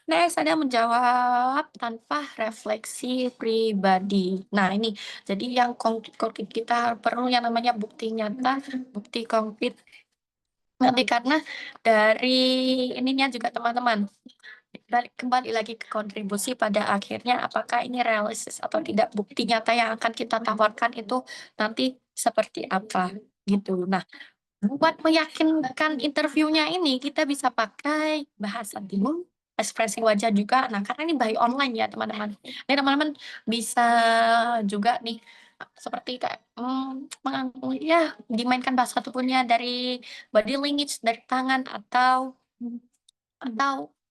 Next ada menjawab tanpa refleksi pribadi. Nah ini, jadi yang konkret kita perlu yang namanya bukti nyata, bukti konkret. Nanti karena dari ininya juga teman-teman, kembali lagi ke kontribusi pada akhirnya apakah ini realistis atau tidak, bukti nyata yang akan kita tawarkan itu nanti seperti apa gitu. Nah, buat meyakinkan interviewnya ini kita bisa pakai bahasa tubuh, ekspresi wajah juga. Nah, karena ini by online ya teman-teman. Ini teman-teman bisa juga nih seperti kayak ya dimainkan bahasa tubuhnya dari body language, dari tangan atau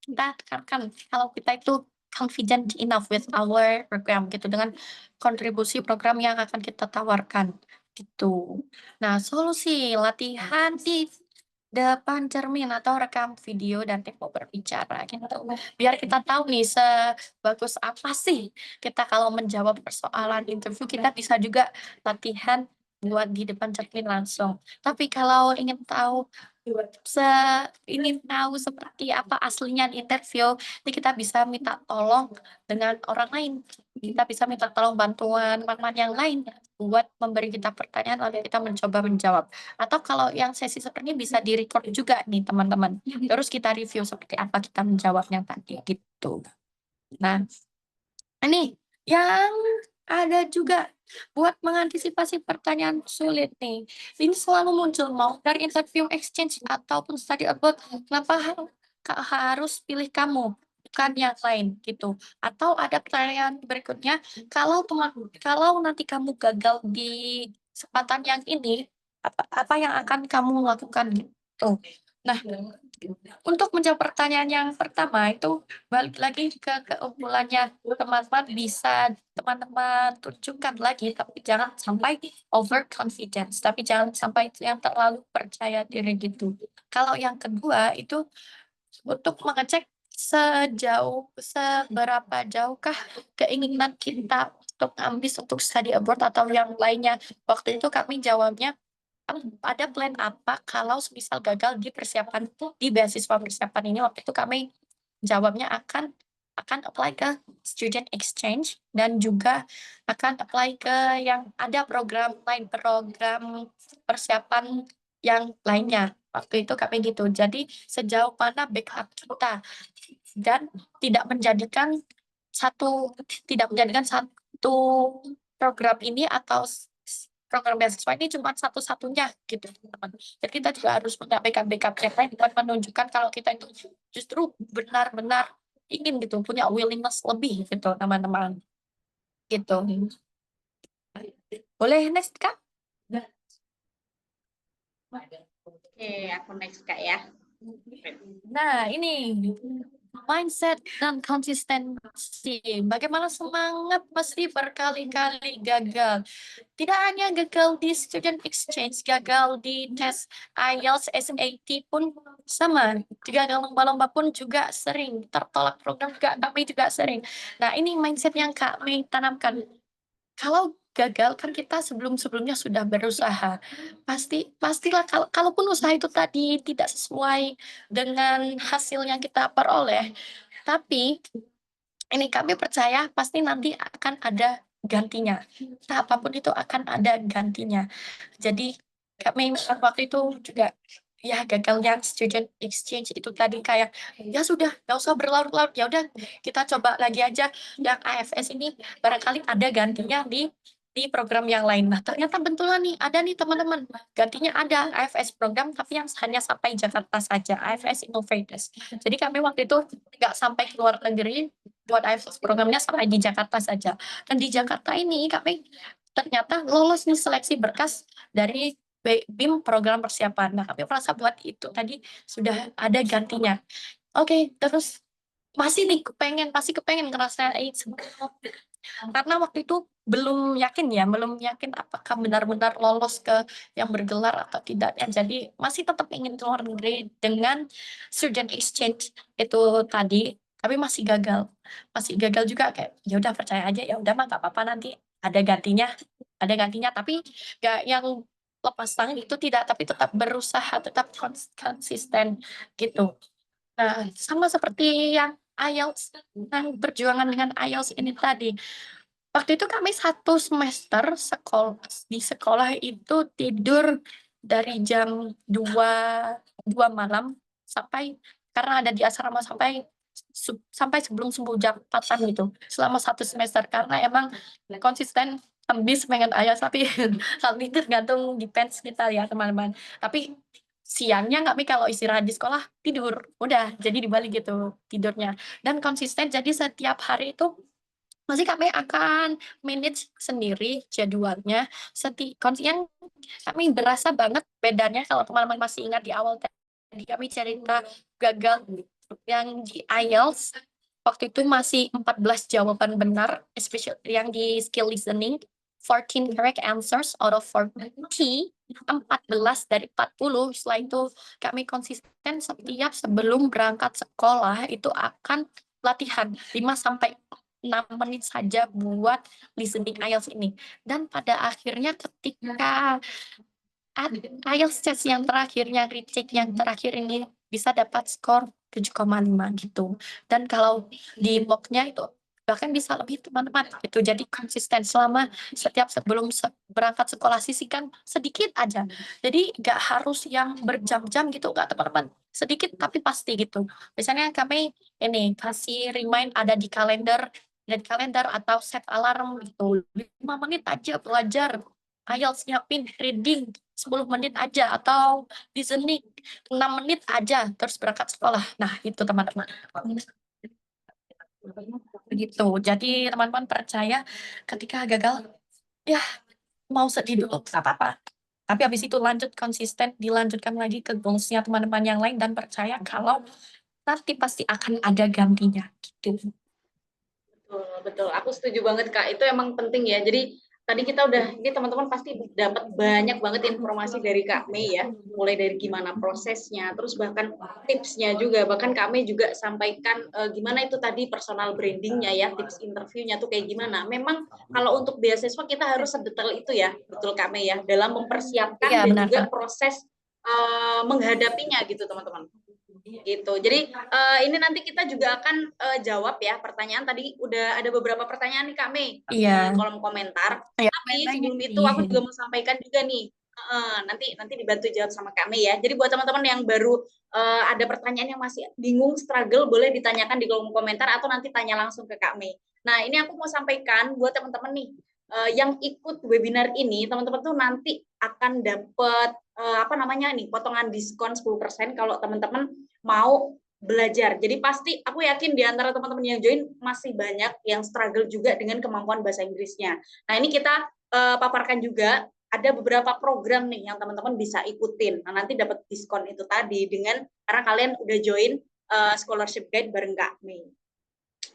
kita tekankan kalau kita itu confident enough with our program gitu dengan kontribusi program yang akan kita tawarkan gitu. Nah, solusi latihan di depan cermin atau rekam video dan tempo berbicara gitu. Biar kita tahu nih sebagus apa sih kita kalau menjawab persoalan interview, kita bisa juga latihan buat di depan cermin langsung. Tapi kalau se ingin tahu seperti apa aslinya di interview, ini kita bisa minta tolong dengan orang lain. Kita bisa minta tolong bantuan teman-teman yang lain buat memberi kita pertanyaan lalu kita mencoba menjawab. Atau kalau yang sesi seperti ini bisa di-record juga nih teman-teman. Terus kita review seperti apa kita menjawabnya tadi gitu. Nah, ini yang ada juga buat mengantisipasi pertanyaan sulit nih. Ini selalu muncul mau dari interview exchange ataupun study abroad. Kenapa harus pilih kamu bukan yang lain gitu? Atau ada pertanyaan berikutnya, kalau nanti kamu gagal di kesempatan yang ini, apa yang akan kamu lakukan gitu? Nah, untuk menjawab pertanyaan yang pertama itu balik lagi ke keunggulannya teman-teman, bisa teman-teman tunjukkan lagi tapi jangan sampai overconfidence, tapi jangan sampai yang terlalu percaya diri gitu. Kalau yang kedua itu untuk mengecek seberapa jauhkah keinginan kita untuk ambis untuk study abroad atau yang lainnya. Waktu itu kami jawabnya ada plan apa kalau misal gagal di persiapan di beasiswa persiapan ini. Waktu itu kami jawabnya akan apply ke student exchange dan juga akan apply ke yang ada program persiapan yang lainnya. Waktu itu kami gitu. Jadi sejauh mana backup kita dan tidak menjadikan satu program ini atau program beasiswa ini cuma satu-satunya gitu teman-teman. Jadi kita juga harus punya backup yang lain buat menunjukkan kalau kita itu justru benar-benar ingin gitu, punya willingness lebih gitu teman-teman. Gitu. Boleh next Kak? Oke, aku next Kak ya. Nah, ini mindset dan konsistensi. Bagaimana semangat meski berkali-kali gagal. Tidak hanya gagal di student exchange, gagal di tes IELTS, SAT pun sama. Juga lomba-lomba pun juga sering. Tertolak program juga kami juga sering. Nah, ini mindset yang kami tanamkan. Kalau gagal kan kita sebelumnya sudah berusaha. Pastilah kalaupun usaha itu tadi tidak sesuai dengan hasil yang kita peroleh, tapi ini kami percaya pasti nanti akan ada gantinya. Entah apapun itu akan ada gantinya. Jadi kami waktu itu juga ya gagal yang student exchange itu tadi kayak ya sudah nggak usah berlarut-larut, ya udah kita coba lagi aja yang AFS ini barangkali ada gantinya di program yang lain. Nah, ternyata betulan nih, ada nih teman-teman, gantinya ada AFS program, tapi yang hanya sampai Jakarta saja, AFS Innovators. Jadi kami waktu itu nggak sampai ke luar negeri, buat AFS programnya sampai di Jakarta saja. Dan di Jakarta ini kami ternyata lolos nih seleksi berkas dari BIM program persiapan. Nah, kami merasa buat itu tadi sudah ada gantinya. Oke, terus masih kepengen ngerasain karena waktu itu belum yakin apakah benar-benar lolos ke yang bergelar atau tidak ya. Jadi masih tetap ingin keluar negeri dengan student exchange itu tadi, tapi masih gagal juga kayak ya udah percaya aja, ya udah mah nggak apa-apa, nanti ada gantinya tapi nggak yang lepas tangan itu tidak, tapi tetap berusaha, tetap konsisten gitu. Nah, sama seperti yang IELTS, tentang perjuangan dengan IELTS ini tadi. Waktu itu kami 1 semester di sekolah itu tidur dari jam 2 malam sampai, karena ada di asrama, sampai sebelum jam 4 gitu, selama 1 semester, karena emang konsisten ambis pengen IELTS, tapi hal ini tergantung depends kita ya teman-teman. Tapi siangnya kami kalau istirahat di sekolah tidur, udah jadi dibalik gitu tidurnya, dan konsisten. Jadi setiap hari itu masih kami akan manage sendiri jadwalnya. Konsian kami berasa banget bedanya. Kalau teman-teman masih ingat di awal tadi kami cerita gagal yang di IELTS, waktu itu masih 14 jawaban benar, especially yang di skill listening, 14 correct answers out of 40, 14 dari 40. Setelah itu kami konsisten setiap sebelum berangkat sekolah itu akan latihan 5-6 menit saja buat listening IELTS ini. Dan pada akhirnya ketika IELTS test yang terakhirnya, retake yang terakhir ini, bisa dapat skor 7,5 gitu. Dan kalau di mocknya itu bahkan bisa lebih teman-teman gitu. Jadi konsisten selama setiap sebelum berangkat sekolah, sisihkan sedikit aja. Jadi nggak harus yang berjam-jam gitu, nggak teman-teman. Sedikit tapi pasti gitu. Misalnya kami ini kasih remind ada di kalender atau set alarm gitu. 5 menit aja belajar IELTS, nyiapin reading 10 menit aja, atau listening 6 menit aja, terus berangkat sekolah. Nah, itu teman-teman. Begitu. Jadi teman-teman percaya ketika gagal, ya mau sedih dulu, nggak apa-apa. Tapi habis itu lanjut konsisten, dilanjutkan lagi ke goals-nya teman-teman yang lain, dan percaya kalau nanti pasti akan ada gantinya. Gitu. Betul, betul. Aku setuju banget Kak. Itu emang penting ya. Jadi tadi kita udah, ini teman-teman pasti dapat banyak banget informasi dari Kak Mei ya. Mulai dari gimana prosesnya, terus bahkan tipsnya juga. Bahkan Kak Mei juga sampaikan gimana itu tadi personal brandingnya ya, tips interviewnya tuh kayak gimana. Memang kalau untuk beasiswa kita harus sedetail itu ya, betul Kak Mei ya, dalam mempersiapkan Iya, dan benar, juga Kak. proses menghadapinya gitu teman-teman. Gitu. Jadi ini nanti kita juga akan jawab ya pertanyaan. Tadi udah ada beberapa pertanyaan nih Kak Mei Iya. di kolom komentar. Ya, Tapi sebelum itu aku juga mau sampaikan juga nih. Nanti dibantu jawab sama Kak Mei ya. Jadi buat teman-teman yang baru ada pertanyaan yang masih bingung, struggle, boleh ditanyakan di kolom komentar atau nanti tanya langsung ke Kak Mei. Nah, ini aku mau sampaikan buat teman-teman nih yang ikut webinar ini, teman-teman tuh nanti akan dapat potongan diskon 10% kalau teman-teman mau belajar. Jadi pasti aku yakin di antara teman-teman yang join masih banyak yang struggle juga dengan kemampuan bahasa Inggrisnya. Nah, ini kita paparkan juga ada beberapa program nih yang teman-teman bisa ikutin. Nah, nanti dapat diskon itu tadi karena kalian udah join scholarship guide bareng Kak Mei.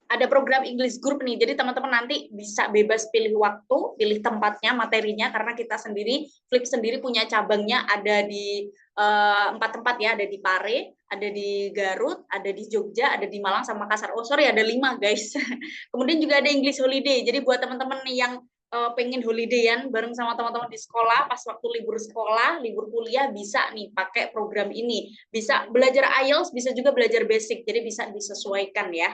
Ada program English Group nih, jadi teman-teman nanti bisa bebas pilih waktu, pilih tempatnya, materinya, karena kita sendiri, Flip sendiri punya cabangnya ada di 4 tempat ya, ada di Pare, ada di Garut, ada di Jogja, ada di Malang, sama Makassar. Oh sorry, ada 5 guys. Kemudian juga ada English Holiday, jadi buat teman-teman yang pengen holidayan bareng sama teman-teman di sekolah, pas waktu libur sekolah, libur kuliah, bisa nih pakai program ini. Bisa belajar IELTS, bisa juga belajar basic, jadi bisa disesuaikan ya.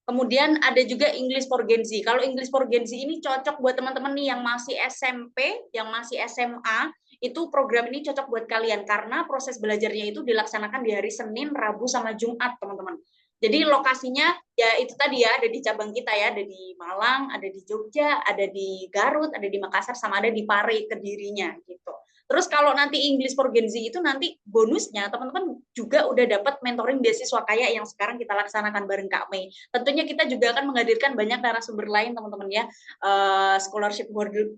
Kemudian ada juga English for Gen Z. Kalau English for Gen Z ini cocok buat teman-teman nih yang masih SMP, yang masih SMA, itu program ini cocok buat kalian karena proses belajarnya itu dilaksanakan di hari Senin, Rabu, sama Jumat, teman-teman. Jadi lokasinya ya itu tadi ya, ada di cabang kita ya, ada di Malang, ada di Jogja, ada di Garut, ada di Makassar, sama ada di Pare, Kedirinya gitu. Terus kalau nanti English for Gen Z itu nanti bonusnya teman-teman juga udah dapat mentoring beasiswa kayak yang sekarang kita laksanakan bareng Kak Mei. Tentunya kita juga akan menghadirkan banyak narasumber lain teman-teman ya, scholarship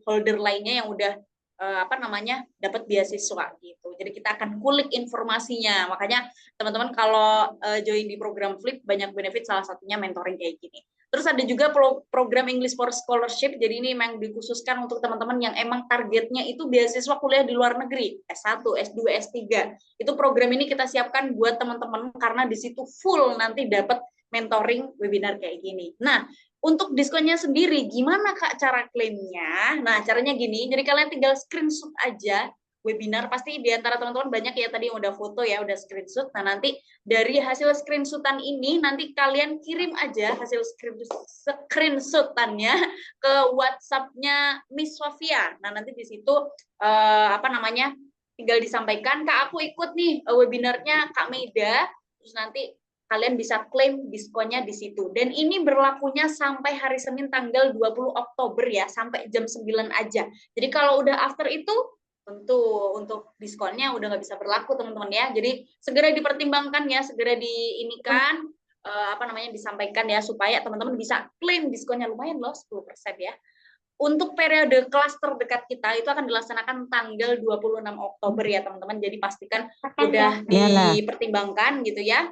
holder lainnya yang udah dapat beasiswa gitu. Jadi kita akan kulik informasinya. Makanya teman-teman kalau join di program Flip banyak benefit, salah satunya mentoring kayak gini. Terus ada juga program English for Scholarship. Jadi ini memang dikhususkan untuk teman-teman yang emang targetnya itu beasiswa kuliah di luar negeri, S1, S2, S3. Itu program ini kita siapkan buat teman-teman karena di situ full nanti dapat mentoring webinar kayak gini. Nah, untuk diskonnya sendiri, gimana Kak cara klaimnya? Nah, caranya gini, jadi kalian tinggal screenshot aja webinar. Pasti di antara teman-teman banyak ya tadi yang udah foto ya, udah screenshot. Nah, nanti dari hasil screenshotan ini nanti kalian kirim aja hasil screenshotannya ke WhatsApp-nya Miss Sofia. Nah, nanti di situ tinggal disampaikan, Kak aku ikut nih webinarnya Kak Meida, terus nanti kalian bisa klaim diskonnya di situ. Dan ini berlakunya sampai hari Senin tanggal 20 Oktober ya, sampai jam 9 aja. Jadi kalau udah after itu, tentu untuk diskonnya udah nggak bisa berlaku teman-teman ya. Jadi segera dipertimbangkan ya, segera diinikan, disampaikan ya, supaya teman-teman bisa klaim diskonnya. Lumayan loh, 10% ya. Untuk periode kelas terdekat kita itu akan dilaksanakan tanggal 26 Oktober ya teman-teman. Jadi pastikan udah dipertimbangkan gitu ya.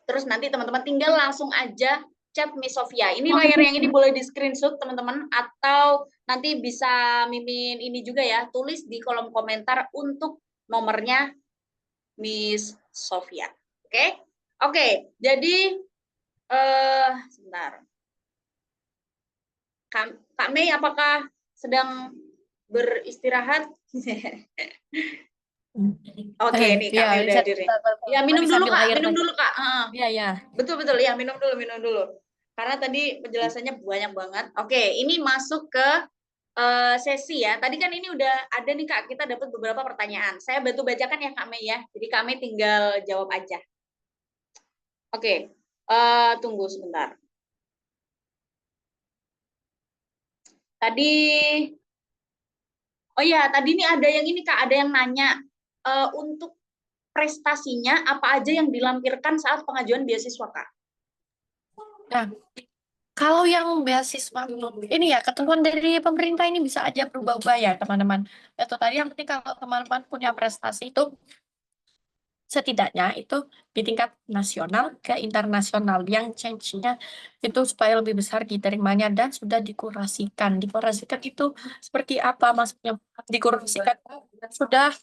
Terus nanti teman-teman tinggal langsung aja chat Miss Sofia. Ini layar yang ini boleh di screenshot teman-teman, atau nanti bisa mimin ini juga ya, tulis di kolom komentar untuk nomornya Miss Sofia. Oke? Oke, jadi sebentar. Kak Mei apakah sedang beristirahat? Oke, nih Kak Mei udah hadir nih. Ya, minum dulu Kak, minum dulu Kak. Iya. Betul ya, minum dulu. Karena tadi penjelasannya banyak banget. Oke, ini masuk ke sesi ya. Tadi kan ini udah ada nih Kak, kita dapat beberapa pertanyaan. Saya bantu bacakan ya Kak Mei ya. Jadi Kak Mei tinggal jawab aja. Oke, tunggu sebentar. Tadi, oh ya, tadi ini ada yang ini Kak, ada yang nanya untuk prestasinya apa aja yang dilampirkan saat pengajuan beasiswa Kak? Nah, kalau yang beasiswa ini ya, ketentuan dari pemerintah ini bisa aja berubah-ubah ya teman-teman. Itu tadi yang penting kalau teman-teman punya prestasi itu setidaknya itu di tingkat nasional ke internasional, yang change-nya itu supaya lebih besar diterimanya dan sudah dikurasikan. Dikurasikan itu seperti apa maksudnya? Dikurasikan sudah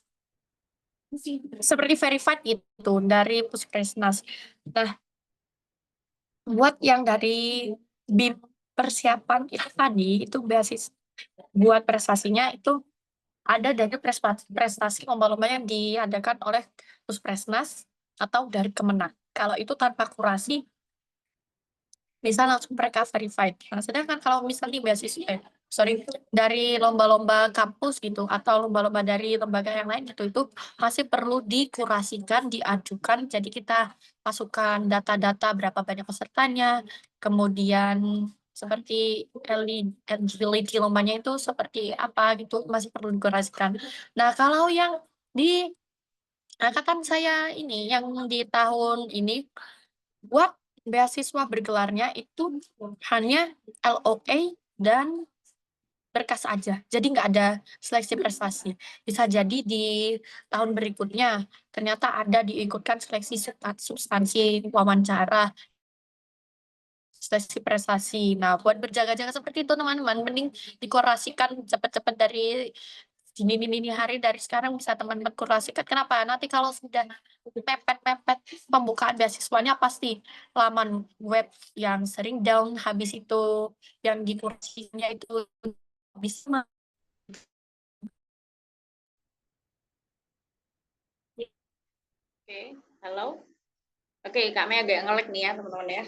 seperti verified itu dari Puskesmas. Nah, buat yang dari BIM persiapan itu tadi, itu basis buat prestasinya itu ada dari prestasi lomba-lomba yang diadakan oleh Puskesmas atau dari Kemenang. Kalau itu tanpa kurasi, bisa langsung mereka verified. Nah, sedangkan kalau misalnya beasiswa, dari lomba-lomba kampus gitu, atau lomba-lomba dari lembaga yang lain gitu, itu masih perlu dikurasikan, diajukan. Jadi kita masukkan data-data berapa banyak pesertanya, kemudian seperti eligibility lombanya itu seperti apa gitu, masih perlu dikurasikan. Nah, kalau yang di angkatan saya ini, yang di tahun ini, buat beasiswa bergelarnya itu hanya LOA dan berkas aja. Jadi nggak ada seleksi prestasi. Bisa jadi di tahun berikutnya ternyata ada diikutkan seleksi substansi wawancara, seleksi prestasi. Nah, buat berjaga-jaga seperti itu teman-teman, mending dikurasikan cepat-cepat dari dini hari dari sekarang, bisa teman-teman kurasikan. Kenapa? Nanti kalau sudah mepet-mepet pembukaan beasiswanya, pasti laman web yang sering down, habis itu yang dikurasinya itu bisa. Oke, halo. Oke, Kak Mei agak nge-lag nih ya teman-teman ya.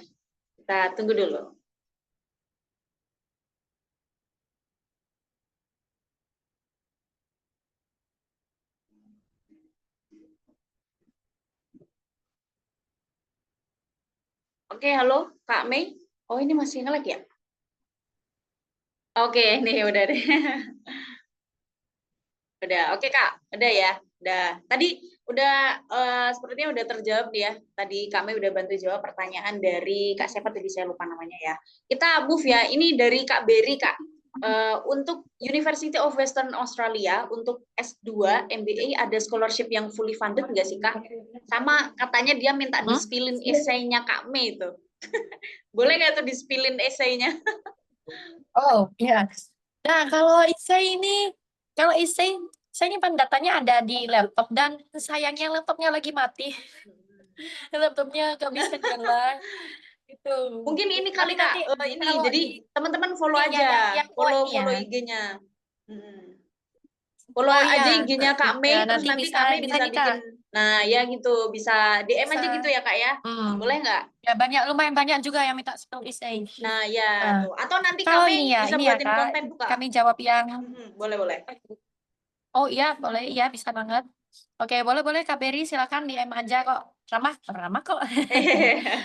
Kita tunggu dulu. Oke, halo Kak Mei. Oh, ini masih nge-lag ya? Oke, nih udah deh. Udah, oke Kak, udah ya. Udah. Tadi udah sepertinya udah terjawab ya. Tadi kami udah bantu jawab pertanyaan dari Kak siapa tadi, saya lupa namanya ya. Kita move ya. Ini dari Kak Berry Kak. Untuk University of Western Australia untuk S2 MBA ada scholarship yang fully funded nggak sih Kak? Sama katanya dia minta di-spillin esainya Kak Mei itu. Boleh nggak tuh di-spillin esainya? Oh, ya. Nah, kalau essay ini, saya nyimpan datanya ada di laptop, dan sayangnya laptopnya lagi mati. Laptopnya nggak bisa nyala. Gitu. Mungkin ini kali Kak, ini jadi teman-teman follow Iya, aja, yang follow iya. IG-nya. Follow Oh aja iya, IG-nya Kak Mei, ya terus nanti nanti bisa Kak Mei bisa bisa nih Kak. bikin, nah ya gitu, bisa DM aja Bisa. gitu ya Kak ya, boleh nggak? Ya lumayan banyak juga yang minta spill essay. Nah ya Nah, tuh, atau nanti Kak kalau Mei bisa ini ya buatin Kak, konten tuh Kak. kami jawab yang Boleh boleh. oh iya boleh, iya bisa banget. Oke, boleh Kak Berry silakan DM aja kok. Ramah kok.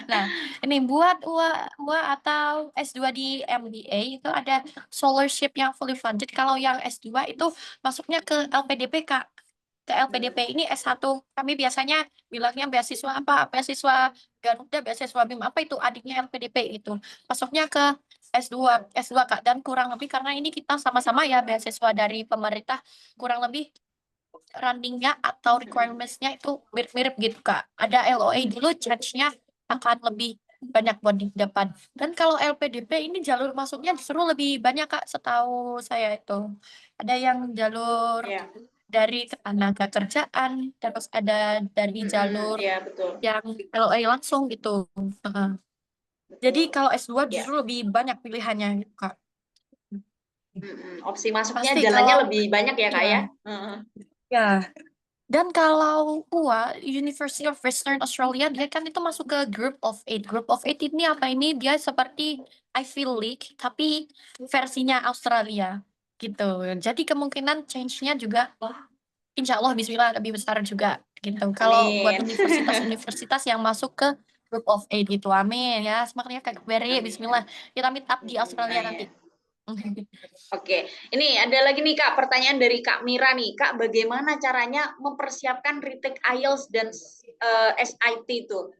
Nah, ini buat UA atau S2 di MBA itu ada scholarship yang fully funded. Kalau yang S2 itu masuknya ke LPDP Kak. Ke LPDP ini S1. Kami biasanya bilangnya beasiswa apa? Beasiswa Garuda, beasiswa BIM apa itu adiknya LPDP itu. Masuknya ke S2 Kak, dan kurang lebih karena ini kita sama-sama ya beasiswa dari pemerintah, kurang lebih running-nya atau requirements-nya itu mirip-mirip gitu Kak. Ada LOA dulu, charge-nya akan lebih banyak buat di depan. Dan kalau LPDP ini jalur masuknya justru lebih banyak Kak, setahu saya itu. Ada yang jalur Iya. dari tenaga kerjaan, terus ada dari jalur Iya betul. yang LOA langsung gitu. Jadi Betul. kalau S2 Ya. justru lebih banyak pilihannya gitu, Kak. Opsi masuknya Pasti jalannya kalau lebih banyak ya Kak ya. ya. Dan kalau UA, University of Western Australia, dia kan itu masuk ke Group of Eight. Group of Eight ini apa ini? Dia seperti Ivy League, tapi versinya Australia gitu. Jadi kemungkinan change-nya juga, insya Allah Bismillah lebih besar juga gitu. Kalau buat Amin. universitas-universitas yang masuk ke Group of Eight gitu, amin ya. Semangatnya Kak Berry, Bismillah. Kita meet up di Australia nanti. Oke, ini ada lagi nih Kak, pertanyaan dari Kak Mira nih. Kak, bagaimana caranya mempersiapkan retake IELTS dan SIT itu?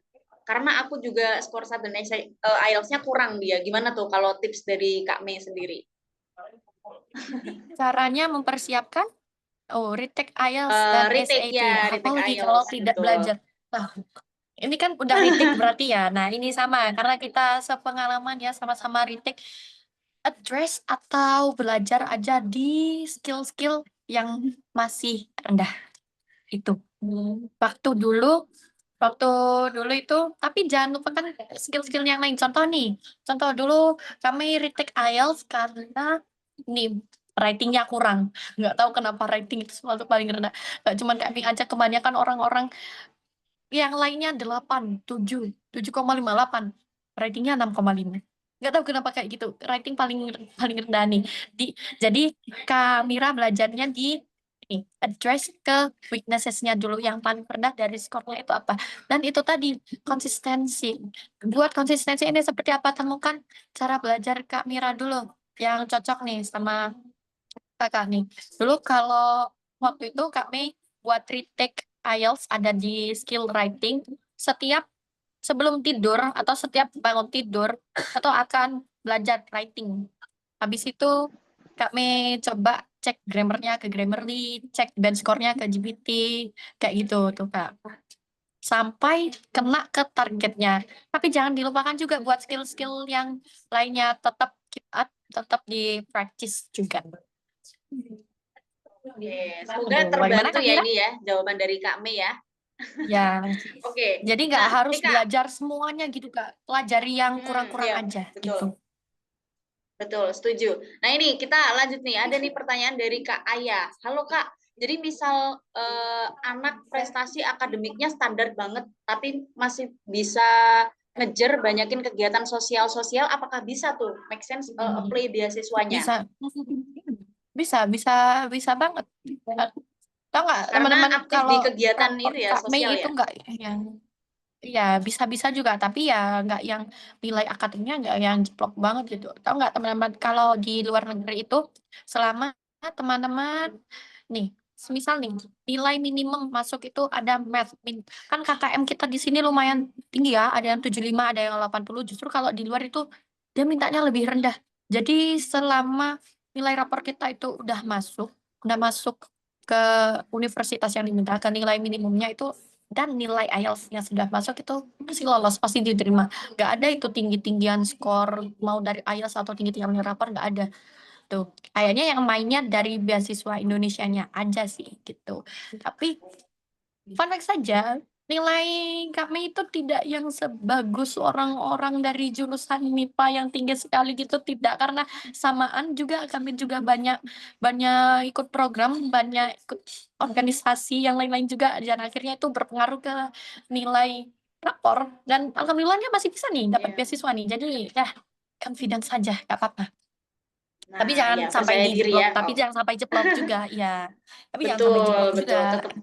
Karena aku juga skor 1 dan IELTS-nya kurang dia. Gimana tuh kalau tips dari Kak Mei sendiri? Caranya mempersiapkan retake IELTS dan Retake SAT. ya, retake Apalagi kalau IELTS, tidak betul. belajar. Nah, ini kan udah retake berarti ya. Nah, ini sama karena kita sepengalaman ya sama-sama retake, address atau belajar aja di skill-skill yang masih rendah itu. Waktu dulu itu, tapi jangan lupakan skill-skill yang lain. Contoh dulu kami retake IELTS karena ini writing-nya kurang. Nggak tahu kenapa writing itu selalu paling rendah. Nggak cuma kami aja, kebanyakan orang-orang yang lainnya 8, 7, 7,58. Writing-nya 6,5. Nggak tahu kenapa kayak gitu. Writing paling rendah nih. Jadi Kak Mira belajarnya di address ke weaknesses-nya dulu, yang paling rendah dari skornya itu apa. Dan itu tadi konsistensi. Buat konsistensi ini seperti apa? Temukan cara belajar Kak Mira dulu yang cocok nih sama Kakak nih. Dulu kalau waktu itu kami buat retake IELTS ada di skill writing. Sebelum tidur atau setiap bangun tidur atau akan belajar writing. Habis itu kami coba cek grammarnya ke Grammarly, cek bench score-nya ke GPT, kayak gitu tuh Kak. Sampai kena ke targetnya. Tapi jangan dilupakan juga buat skill-skill yang lainnya, tetap keep up, tetap di practice juga. Oke, semoga Aduh, bagaimana terbantu Kak ya Mira? ini ya jawaban dari Kak Mei ya. Ya, Oke. jadi nggak Nah, harus nih Kak. belajar semuanya gitu Kak. Pelajari yang kurang-kurang Iya, aja betul. gitu. Betul, setuju. Nah ini kita lanjut nih, ada nih pertanyaan dari Kak Aya. Halo Kak, jadi misal anak prestasi akademiknya standar banget, tapi masih bisa ngejar banyakin kegiatan sosial-sosial, apakah bisa tuh make sense apply beasiswanya? Bisa banget. Tahu nggak Karena teman-teman, aktif di kalau kegiatan rapor itu ya, Kak Mei sosial itu ya? nggak yang, ya bisa-bisa juga, tapi ya nggak yang nilai akademiknya nggak yang jeplok banget gitu. Tahu nggak teman-teman, kalau di luar negeri itu selama teman-teman nih, semisal nih nilai minimum masuk itu ada math kan KKM kita di sini lumayan tinggi ya, ada yang 75, ada yang 80. Justru kalau di luar itu dia mintanya lebih rendah. Jadi selama nilai rapor kita itu udah masuk ke universitas yang dimintakan, nilai minimumnya itu dan nilai IELTS-nya sudah masuk, itu pasti lolos, pasti diterima. Nggak ada itu tinggi-tinggian skor mau dari IELTS atau tinggi-tinggian rapor, nggak ada. Tuh, kayaknya yang mainnya dari beasiswa Indonesianya aja sih gitu. Tapi fun fact saja, nilai kami itu tidak yang sebagus orang-orang dari jurusan MIPA yang tinggi sekali gitu, tidak. Karena samaan juga kami juga banyak banyak ikut program, banyak ikut organisasi yang lain-lain juga, dan akhirnya itu berpengaruh ke nilai rapor. Dan alhamdulillahnya masih bisa nih dapat Iya. beasiswa nih. Jadi ya confidence saja, nggak apa-apa. Tapi Nah, jangan ya sampai percaya diri dijeblok, ya. tapi Oh, jangan sampai jeblok juga, ya. Tapi jangan sampai betul, jeblok betul. juga.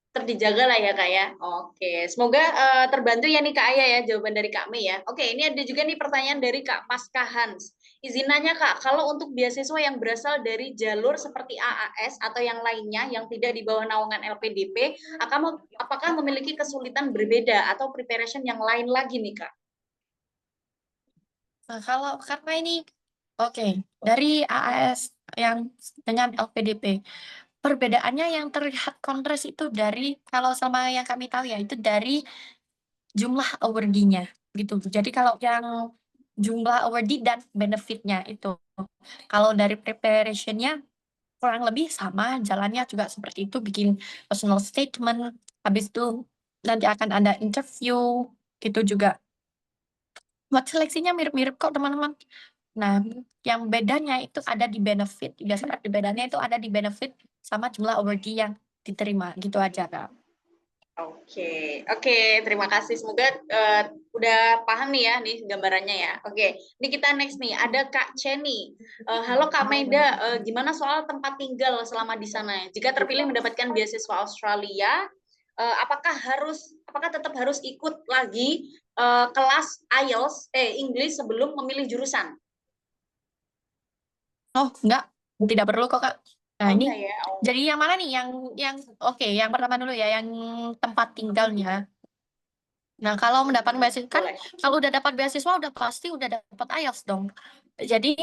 Tetap dijaga lah ya Kak ya. Oke, semoga terbantu ya nih Kak Aya ya jawaban dari Kak Mei ya. Oke, ini ada juga nih pertanyaan dari Kak Pasca Hans. Izin nanya Kak, kalau untuk beasiswa yang berasal dari jalur seperti AAS atau yang lainnya yang tidak di bawah naungan LPDP, apakah memiliki kesulitan berbeda atau preparation yang lain lagi nih Kak? Nah, kalau karena ini, oke, dari AAS yang dengan LPDP, perbedaannya yang terlihat kontras itu dari, kalau sama yang kami tahu ya, itu dari jumlah awardee-nya gitu. Jadi kalau yang jumlah awardee dan benefit-nya itu. Kalau dari preparation-nya kurang lebih sama, jalannya juga seperti itu, bikin personal statement, habis itu nanti akan ada interview, gitu juga. Buat seleksinya mirip-mirip kok teman-teman. Nah, yang bedanya itu ada di benefit. Biasanya bedanya itu ada di benefit sama jumlah awardee yang diterima. Gitu aja, Kak. Oke, terima kasih. Semoga udah paham nih ya, nih gambarannya ya. Oke, ini kita next nih. Ada Kak Ceni. Halo Kak Maida, gimana soal tempat tinggal selama di sana? Jika terpilih mendapatkan beasiswa Australia, apakah tetap harus ikut lagi kelas IELTS, English sebelum memilih jurusan? Oh, enggak. Tidak perlu kok, Kak. Nah, ini Enggak ya. jadi yang mana nih? Oke, yang pertama dulu ya, yang tempat tinggalnya. Nah, kalau mendapat beasiswa kan, kalau udah dapat beasiswa udah pasti udah dapat IELTS dong. Jadi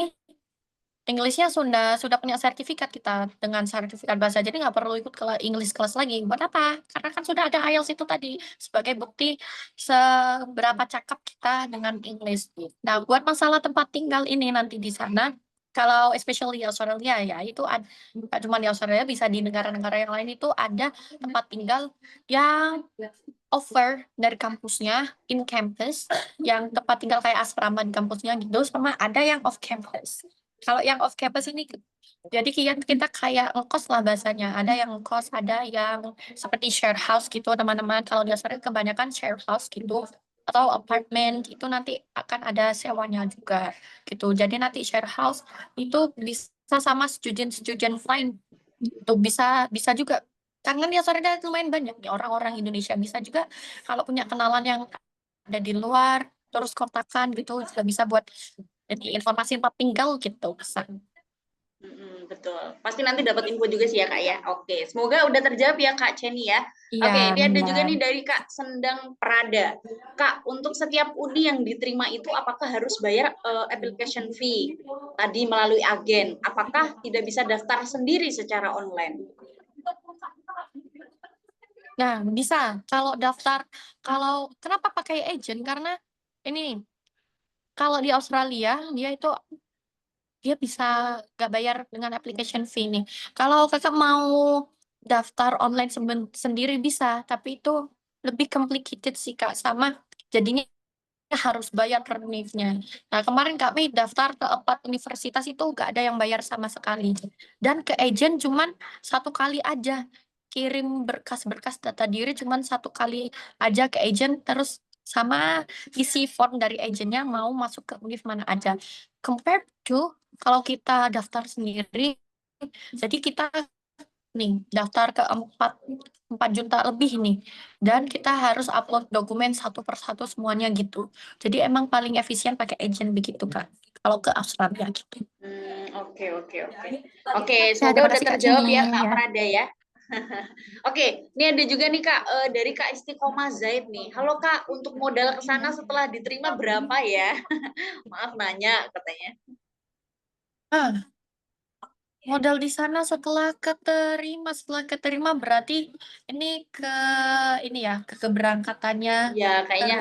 Englishnya sudah punya sertifikat kita dengan sertifikat bahasa, jadi nggak perlu ikut English kelas lagi. Buat apa? Karena kan sudah ada IELTS itu tadi sebagai bukti seberapa cakep kita dengan English. Nah, buat masalah tempat tinggal ini nanti di sana, kalau especially di Australia ya, itu bukan cuma di Australia, bisa di negara-negara yang lain itu ada tempat tinggal yang offer dari kampusnya in campus, yang tempat tinggal kayak asrama di kampusnya gitu, sama ada yang off campus. Kalau yang off campus ini, jadi kita kayak ngekos lah bahasanya. Ada yang ngekos, ada yang seperti share house gitu teman-teman. Kalau di Australia kebanyakan share house gitu atau apartemen itu nanti akan ada sewanya juga gitu. Jadi nanti share house itu bisa sama student lain. Itu bisa juga. Karena di Australia lumayan banyak nih orang-orang Indonesia, bisa juga kalau punya kenalan yang ada di luar terus kontakan gitu juga bisa buat jadi informasi tempat tinggal gitu kesan. Betul. Pasti nanti dapat info juga sih ya Kak ya. Oke, semoga udah terjawab ya Kak Ceni ya. Iya, Oke, ini ada benar. juga nih dari Kak Sendang Prada. Kak, untuk setiap uni yang diterima itu apakah harus bayar application fee tadi melalui agen? Apakah tidak bisa daftar sendiri secara online? Nah, bisa kalau daftar, kalau kenapa pakai agent? Karena ini kalau di Australia dia bisa nggak bayar dengan application fee nih. Kalau kakak mau daftar online sendiri bisa, tapi itu lebih complicated sih Kak, sama jadinya harus bayar per univnya. Nah, kemarin kami daftar ke 4 universitas itu nggak ada yang bayar sama sekali. Dan ke agent cuman 1 kali aja. Kirim berkas-berkas data diri cuman 1 kali aja ke agent, terus sama isi form dari agentnya mau masuk ke univ mana aja. Compared to kalau kita daftar sendiri, jadi kita nih daftar ke 4 juta lebih nih, dan kita harus upload dokumen satu persatu semuanya gitu. Jadi emang paling efisien pakai agent begitu Kak, kalau ke Australia gitu. Oke, semoga udah terjawab ya Kak Prada ya. Oke, ini ada juga nih Kak dari Kak Istiqomah Zaid nih. Halo Kak, untuk modal ke sana setelah diterima berapa ya? Maaf nanya katanya. Modal di sana setelah keterima berarti ini ya ke keberangkatannya, Ya, kayaknya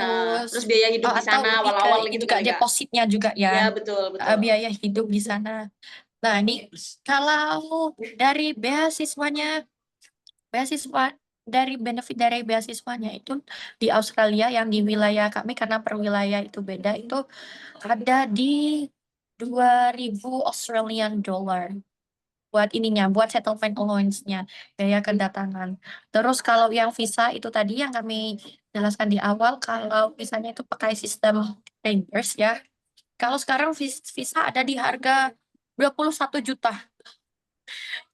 terus biaya hidup di atau sana lebih awal-awal ke gitu juga kali Kak. depositnya juga Ya, ya. betul. Biaya hidup di sana. Nah, ini kalau dari beasiswa dari benefit dari beasiswanya itu di Australia yang di wilayah kami karena per wilayah itu beda itu ada di 2.000 Australian dollar buat ininya, buat settlement allowance-nya, biaya kedatangan. Terus kalau yang visa itu tadi yang kami jelaskan di awal, kalau visanya itu pakai sistem reimburse ya. Kalau sekarang visa ada di harga 21 juta.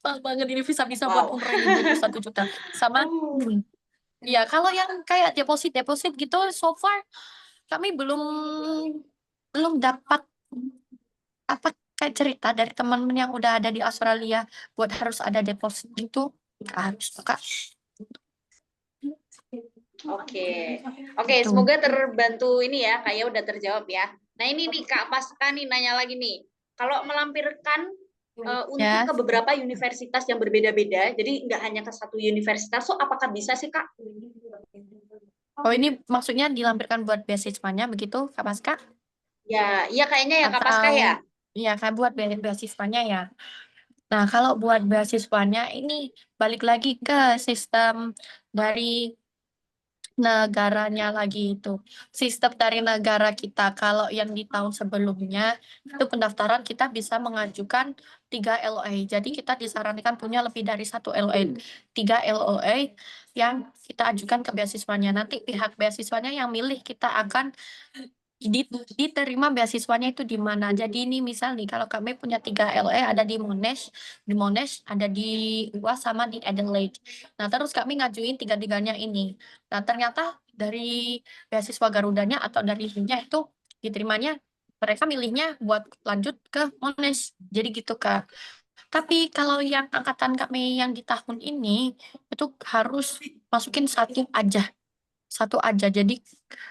Mahal banget ini visa-visa buat Wow. umroh ini 21 juta. Sama ya kalau yang kayak deposit gitu so far kami belum dapat apa kayak cerita dari teman yang udah ada di Australia buat harus ada deposit itu nggak harus Kak. Oke, Gitu. semoga terbantu ini ya, kayak udah terjawab ya. Nah ini nih Kak Pasca nih nanya lagi nih, kalau melampirkan untuk Ya. ke beberapa universitas yang berbeda-beda, jadi nggak hanya ke satu universitas, so apakah bisa sih Kak? Oh ini maksudnya dilampirkan buat beasiswanya begitu Kak Pasca? Ya, iya kayaknya ya Kak Pasca ya. Iya kan buat beasiswanya ya. Nah kalau buat beasiswanya ini balik lagi ke sistem dari negaranya lagi itu. Sistem dari negara kita kalau yang di tahun sebelumnya itu pendaftaran kita bisa mengajukan 3 LOA. Jadi kita disarankan punya lebih dari 1 LOA. 3 LOA yang kita ajukan ke beasiswanya. Nanti pihak beasiswanya yang milih kita akan diterima beasiswanya itu di mana. Jadi ini misal nih kalau kami punya 3 LOA ada di Monash, ada di UAS sama di Adelaide. Nah, terus kami ngajuin tiga-tiganya ini. Nah, ternyata dari beasiswa Garudanya atau dari ininya itu diterimanya mereka milihnya buat lanjut ke Monash. Jadi gitu, Kak. Tapi kalau yang angkatan kami yang di tahun ini itu harus masukin satu aja. Jadi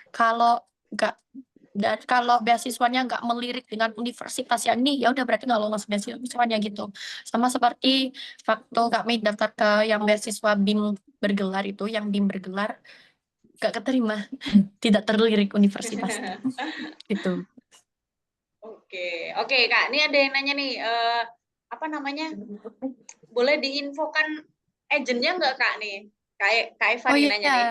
kalau nggak dan kalau beasiswanya nggak melirik dengan universitas yang ini, ya udah berarti nggak lolos beasiswanya gitu. Sama seperti waktu kami daftar ke yang beasiswa BIM bergelar itu, yang BIM bergelar nggak keterima, tidak terlirik universitasnya. Gitu. Oke Kak, ini ada yang nanya nih, apa namanya? Boleh diinfokan agennya nggak Kak nih? Kak Eva Oh nih iya, nanya nih.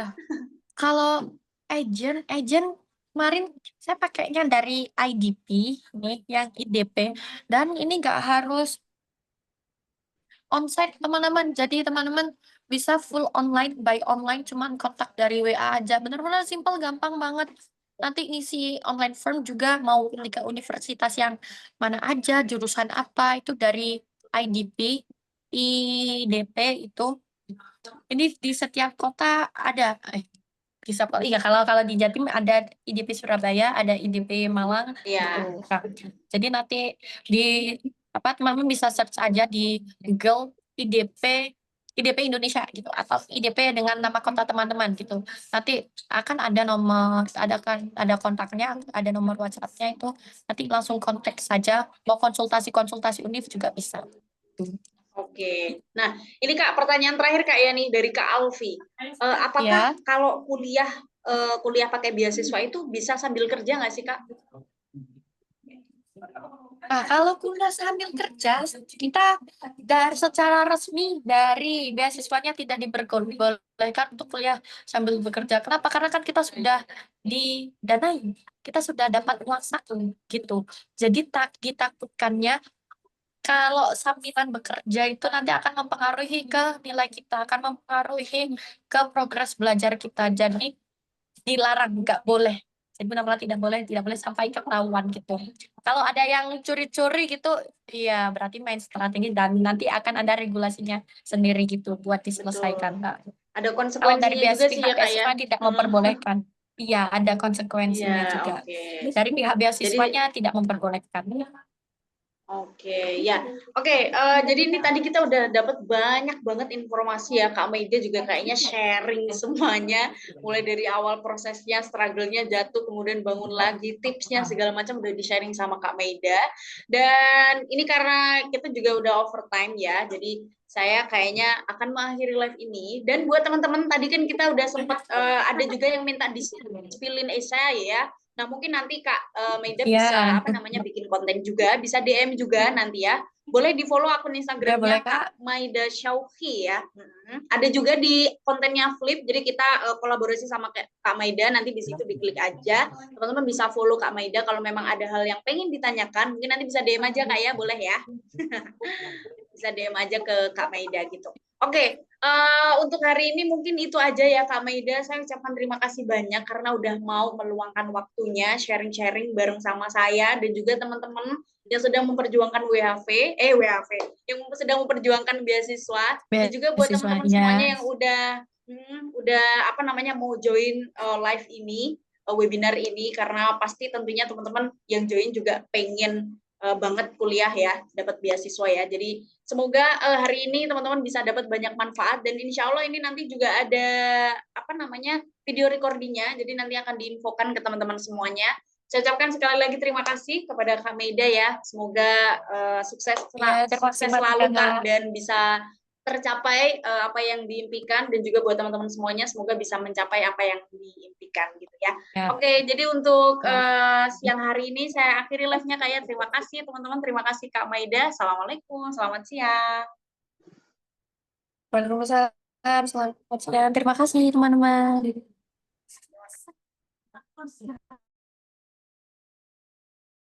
kalau agent kemarin saya pakainya dari IDP nih, yang IDP, dan ini nggak harus onsite teman-teman. Jadi teman-teman bisa full online, by online, cuman kontak dari WA aja. Bener-bener simple, gampang banget. Nanti ngisi online form juga mau pilih ke universitas yang mana aja, jurusan apa, itu dari IDP, IDP itu. Ini di setiap kota ada. Iya kalau di Jatim ada IDP Surabaya, ada IDP Malang Iya. gitu. Kak. Jadi nanti di teman-teman bisa search aja di Google IDP Indonesia gitu atau IDP dengan nama kota teman-teman gitu. Nanti akan ada ada kontaknya, ada nomor WhatsApp-nya itu. Nanti langsung kontak saja. Mau konsultasi univ juga bisa. Oke. Nah, ini Kak pertanyaan terakhir Kak ya nih dari Kak Alfi. Apakah Ya. kalau kuliah pakai beasiswa itu bisa sambil kerja nggak sih Kak? Nah, kalau kuliah sambil kerja, kita secara resmi dari beasiswanya tidak diperbolehkan untuk kuliah sambil bekerja. Kenapa? Karena kan kita sudah didanai, kita sudah dapat uang saku gitu. Jadi ditakutkannya kalau sambilan bekerja itu nanti akan mempengaruhi ke nilai kita, akan mempengaruhi ke progres belajar kita. Jadi dilarang, nggak boleh. Jadi benar-benar tidak boleh sampai ketahuan gitu. Kalau ada yang curi-curi gitu, ya berarti main strategi dan nanti akan ada regulasinya sendiri gitu buat diselesaikan, Kak. Ada Kalau dari konsekuensinya juga sih ya Kak ya. beasiswa tidak memperbolehkan. Iya, ada konsekuensinya Iya, juga. oke. Dari pihak beasiswanya tidak memperbolehkan. Oke, ya. Oke, jadi ini tadi kita udah dapat banyak banget informasi ya. Kak Maida juga kayaknya sharing semuanya. Mulai dari awal prosesnya, struggle-nya, jatuh, kemudian bangun lagi, tipsnya, segala macam udah di-sharing sama Kak Maida. Dan ini karena kita juga udah overtime ya, jadi saya kayaknya akan mengakhiri live ini. Dan buat teman-teman, tadi kan kita udah sempat, ada juga yang minta di-spillin esai ya. Nah, mungkin nanti Kak Maida bisa bikin konten juga, bisa DM juga nanti ya. boleh di-follow akun Ya, Instagramnya boleh, Kak Maida Syauqi ya. Ada juga di kontennya Flip, jadi kita kolaborasi sama Kak Maida, nanti di situ diklik aja. Teman-teman bisa follow Kak Maida kalau memang ada hal yang pengen ditanyakan, mungkin nanti bisa DM aja Kak ya, boleh ya. Bisa DM aja ke Kak Maida gitu. Oke, untuk hari ini mungkin itu aja ya Kak Maida. Saya ucapkan terima kasih banyak karena udah mau meluangkan waktunya sharing-sharing bareng sama saya dan juga teman-teman yang sedang memperjuangkan WHV, yang sedang memperjuangkan beasiswa, dan juga buat teman-teman Beasiswanya. semuanya yang udah apa namanya mau join live ini, webinar ini, karena pasti tentunya teman-teman yang join juga pengen banget kuliah ya, dapat beasiswa ya. Jadi semoga hari ini teman-teman bisa dapat banyak manfaat dan insya Allah ini nanti juga ada apa namanya video recordingnya. Jadi nanti akan diinfokan ke teman-teman semuanya. Saya ucapkan sekali lagi terima kasih kepada Kak Maida ya. Semoga sukses Ya, terima kasih banyak selalu ya, Kak Kak. dan bisa tercapai apa yang diimpikan dan juga buat teman-teman semuanya semoga bisa mencapai apa yang diimpikan gitu ya. Ya. Oke, jadi untuk siang hari ini saya akhiri live-nya Kak ya. Terima kasih teman-teman, terima kasih Kak Maida. Assalamualaikum, selamat siang. Waalaikumsalam, selamat siang. Terima kasih, teman-teman.